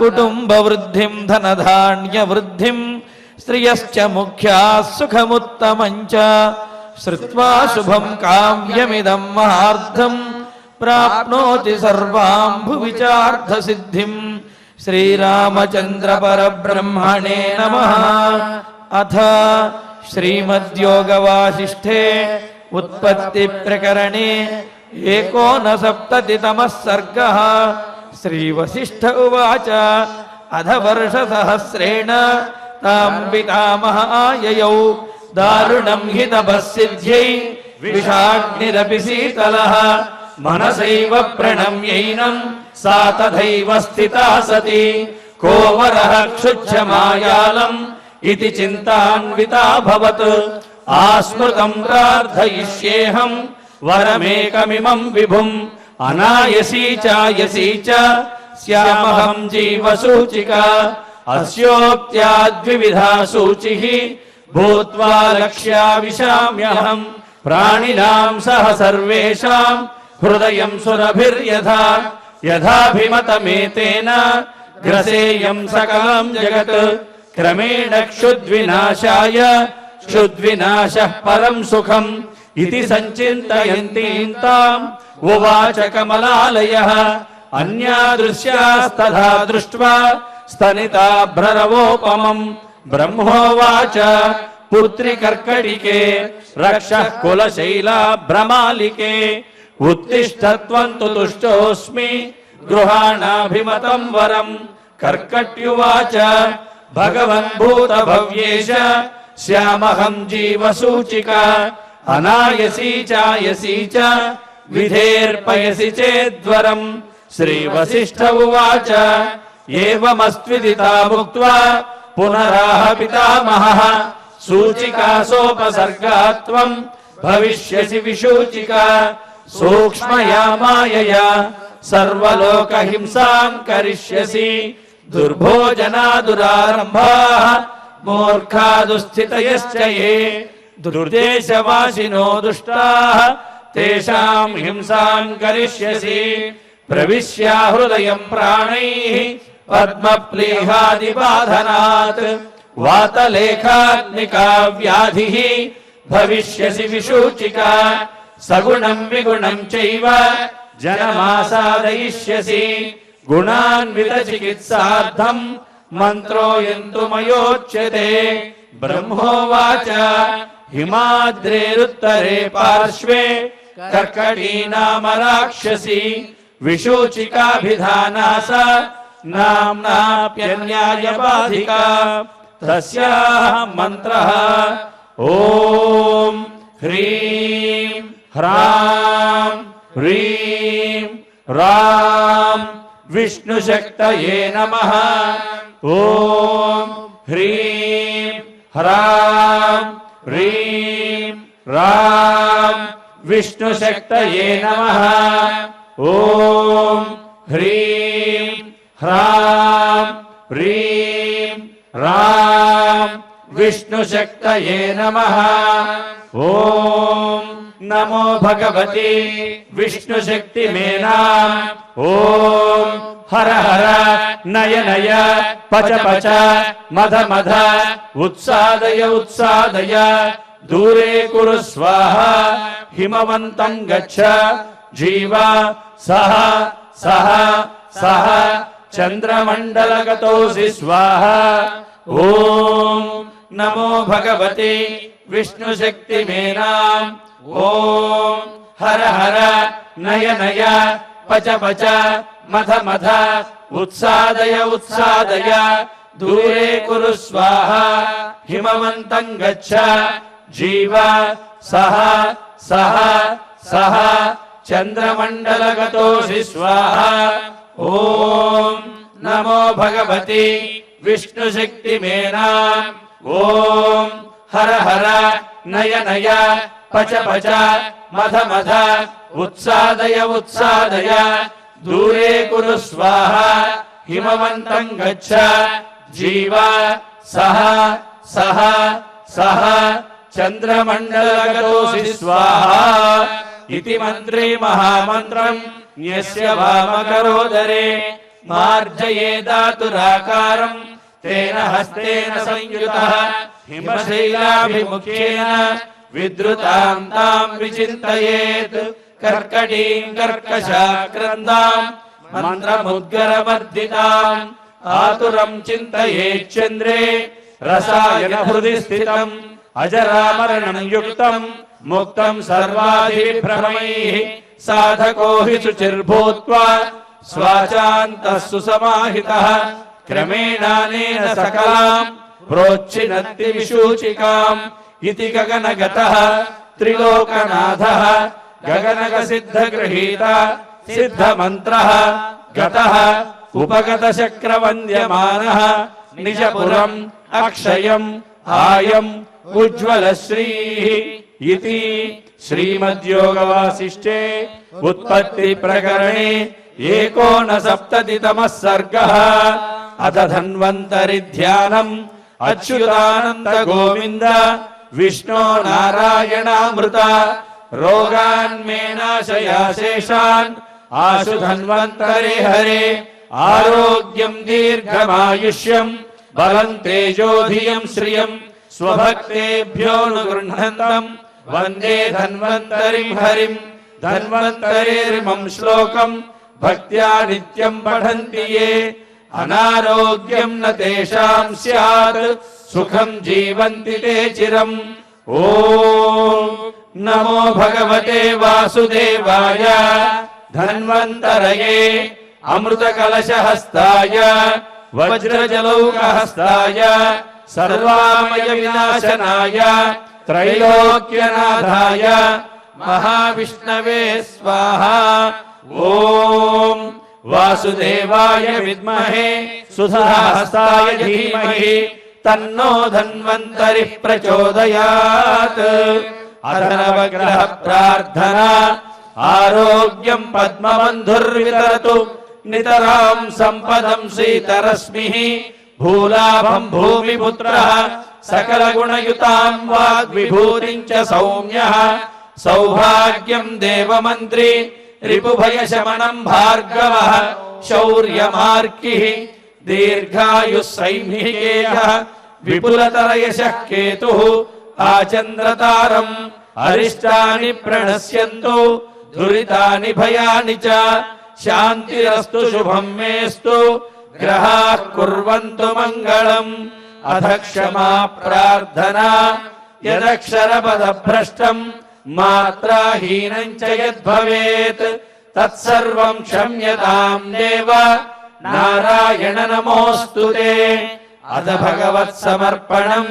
కుటుంబ వృద్ధిం ధనధాన్య వృద్ధిం శ్రియశ్చ ముఖ్యా సుఖముత్తమంచ శ్రుత్వా శుభం కావ్యమిదం మహార్థం ప్రాప్నోతి సర్వాం భువి చార్థ సిద్ధిం. శ్రీరామచంద్ర పరబ్రహ్మణే నమః. అథ శ్రీమద్యోగవాసిష్ఠే ఉత్పత్తి ప్రకరణే 69తమః సర్గః. శ్రీవసిష్ఠ ఉవాచ అధవర్షసహస్రేణ తాం పితామహాయయౌ దారుణం హి తపస్సిద్ధ్యై విషాగ్నిరపి శీతలః మనసైవ ప్రణమ్యైనం సా తథైవ స్థితా సతి కో వరః క్షుచ్ఛమాయాలం ఇతి చింతాన్వితాభవత్. ఆస్మృతం ప్రార్థయిష్యేహం వరమేకమిమం విభుం అనాయసీ చాయసీ చ స్యామహం జీవసూచికా. అస్యోక్త్యా ద్వివిధా సూచిః భూత్వా లక్ష్యావిశామ్యహం ప్రాణినాం సహ సర్వేషాం హృదయం సురభిర్యథా యథాభిమతమేతేన గ్రసేయం సకలం జగత్. క్రమేణ క్షుద్వినాశాయ క్షుద్వినాశః పరం సుఖం ఇతి సంచింతయంతీం ఉవాచ కమలాలయః. అన్యాదృశ్యాస్తథా దృష్ట్వా స్తనితా భ్రరవోపమం. బ్రహ్మోవాచ పుత్రి కర్కటికే రక్షః కులశైలా భ్రమాలికే. ఉత్తిష్ఠత్వం తు తుష్టోస్మి గృహాణాభిమతం వరం. కర్కట్యువాచ భగవన్ భూత భవ్యేశ శ్యామహం జీవసూచికా. అనాయసీ చాయసీ చ విధేర్పయసి చేద్వరం. శ్రీవసిష్ఠ ఉవాచ ఏవమస్త్విదితా ముక్త్వా పునరాహ పితామహః. సూచికాసోపసర్గాత్వం భవిష్యసి విశూచికా. సూక్ష్మయా మాయయా సర్వలోకహింసాం కరిష్యసి. దుర్భోజనాదురారంభాః మూర్ఖా దుస్థితయశ్చ యే. దుర్దేశవాసినో దుష్టాః తేషాం హింసాం కరిష్యసి. ప్రవిశ్యా హృదయం ప్రాణైః పద్మప్లీహాదిబాధనాత్. వాతలేఖాత్మికా వ్యాధిః భవిష్యసి విశూచికా. సగుణం విగుణం చైవ జనమాసాదయిష్యసి. గుణాన్విత చికిత్సార్థం మంత్రోయంతు మయోచ్యతే. బ్రహ్మోవాచ హిమాద్రేరుత్తరే పార్శ్వే కర్కటీ నామ రాక్షసి. విశూచికాభిధానాస నామ్నాప్యన్యాయబాధికా. తస్యాః మంత్రః ఓం హ్రీం హ్రాం హ్రీం రాం విష్ణుశక్తయే నమః ఓం హ్రీం హ్రాం హ్రీం రాం విష్ణుశక్తయే నమః ఓం హ్రీం హ్రాం హ్రీం రాం విష్ణుశక్తయే నమః ఓం నమో భగవతి విష్ణుశక్తిమేనాం ఓం హర హర నయ నయ పచ పచ మధ మధ ఉత్సాదయ ఉత్సాదయ దూరే కురు స్వాహ హిమవంతం గచ్చ జీవ సహ సహ సహ చంద్రమండలగతోసి స్వాహ ఓం నమో భగవతి విష్ణుశక్తిమేనాం ఓం హర హర నయ నయ పచ పచ మధ మధ ఉత్సాదయ ఉత్సాదయ దూరే కురు స్వాహ హిమవంతం గచ్చ జీవ సహ సహ సహ చంద్రమండలగతోసి స్వాహ ఓం నమో భగవతి విష్ణుశక్తిమేనాం ఓం హర హర నయ నయ పచ పచ మధ మధ ఉత్సాదయ ఉత్సాదయ దూరే కురు స్వాహ హిమవంతం గచ్చ జీవ సహ సహ సహ చంద్రమండలగతోసి స్వాహ ఇతి మంత్రే మహామంత్రం న్యస్య వామకరోదరే మార్జయేదాతురాకారం తేన హస్తేన సంయుతః హిమశైలాభిముఖేన విద్రుతాం తాం విచింతయేత్ కర్కటీం కర్కశాక్రందాం మంత్రముద్గరవర్ధితాం ఆతురం చింతయేచ్చంద్రే రసాయన హృది స్థితం అజరామరణం యుక్తం ముక్తం సర్వాధిభ్రమైః సాధకో హి శుచిర్భూత్వా స్వాచాంతః సుసమాహితః క్రమేణానేన సకలాం ప్రోచ్చినత్తి విశూచికాం ఇతి గగనగతః త్రిలోకనాథః గగనగ సిద్ధగృహీత సిద్ధమంత్రః గతః ఉపగత చక్రవంద్యమానః నిజపురం అక్షయం ఆయం ఉజ్వలశ్రీః ఇతి శ్రీమద్యోగవాసిష్ఠే ఉత్పత్తి ప్రకరణే ఏకోనసప్తతితమః సర్గః అథ ధన్వంతరి ధ్యానం అచ్యుతానంద గోవింద విష్ణో నారాయణామృత రోగాన్మే నాశయాశేషాన్ ఆశు ధన్వంతరే హరే ఆరోగ్యం దీర్ఘమాయుష్యం బలం తేజోధియం శ్రియం స్వభక్తేభ్యోనుగృహంతం వందే ధన్వంతరిం హరిం ధన్వంతరేర్మం శ్లోకం భక్త్యా నిత్యం పఠంతి యే అనారోగ్యం న తేషాం స్యాత్ సుఖం జీవంతి తే చిరం ఓం నమో భగవతే వాసుదేవాయ ధన్వంతరయే అమృతకలశహస్తాయ వజ్రజలౌకహస్తాయ సర్వామయ వినాశనాయ త్రైలోక్యనాథాయ మహావిష్ణవే స్వాహా ఓం వాసుదేవాయ విద్మహే సుధాహస్తాయ ధీమహి తన్నో ధన్వంతరి ప్రచోదయాత్ అధనవగ్రహ ప్రార్థనా ఆరోగ్యం పద్మబంధుర్వితరతు నితరాం సంపదం శ్రీతరస్మిః భూలాభం భూమిపుత్రః సకలగుణయుతాం వాగ్విభూతిం చ సౌమ్యః సౌభాగ్యం దేవమంత్రి రిపుభయశమనం భార్గవః శౌర్యమార్కిః దీర్ఘాయుస్సైమికేయః విపులతరయశః కేతుః ఆచంద్రతారం అరిష్టాని ప్రణశ్యంతు దురితాని భయాని చ శాంతిరస్తు శుభం మేస్తు గ్రహాః కుర్వంతు మంగళం అధ క్షమా ప్రార్థనా యదక్షరపదభ్రష్టం మాత్రాహీనం చ యద్భవేత్ తత్సర్వం క్షమ్యతాం దేవ నారాయణ నమోస్తుతే అధ భగవత్సమర్పణం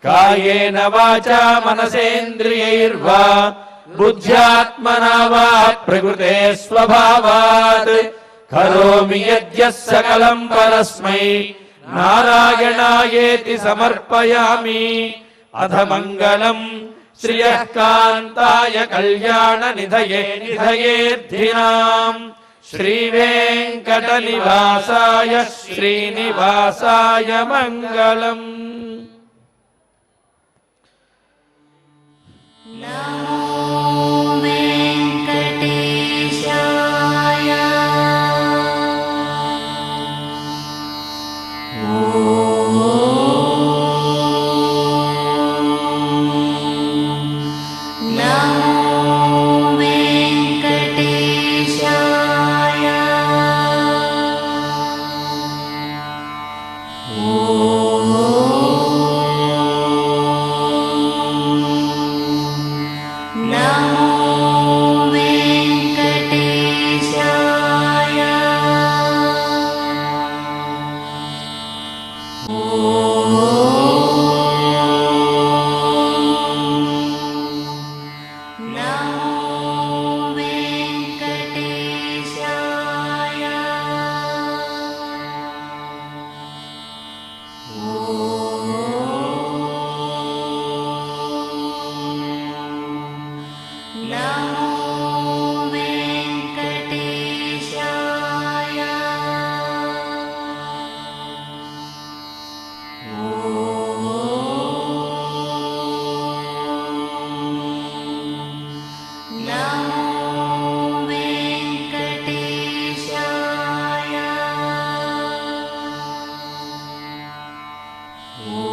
కాయేన వాచా మనసేంద్రియైర్వా बुद्ध्यात्मना वा प्रकृते स्वभावात् करोमि यद्यः सकलं परस्मै नारायणायेति समर्पयामि। अथ मङ्गलम् श्रियः कान्ताय कल्याणनिधये निधयेऽर्थिनाम् श्रीवेङ्कटनिवासाय श्रीनिवासाय मङ्गलम्। Oh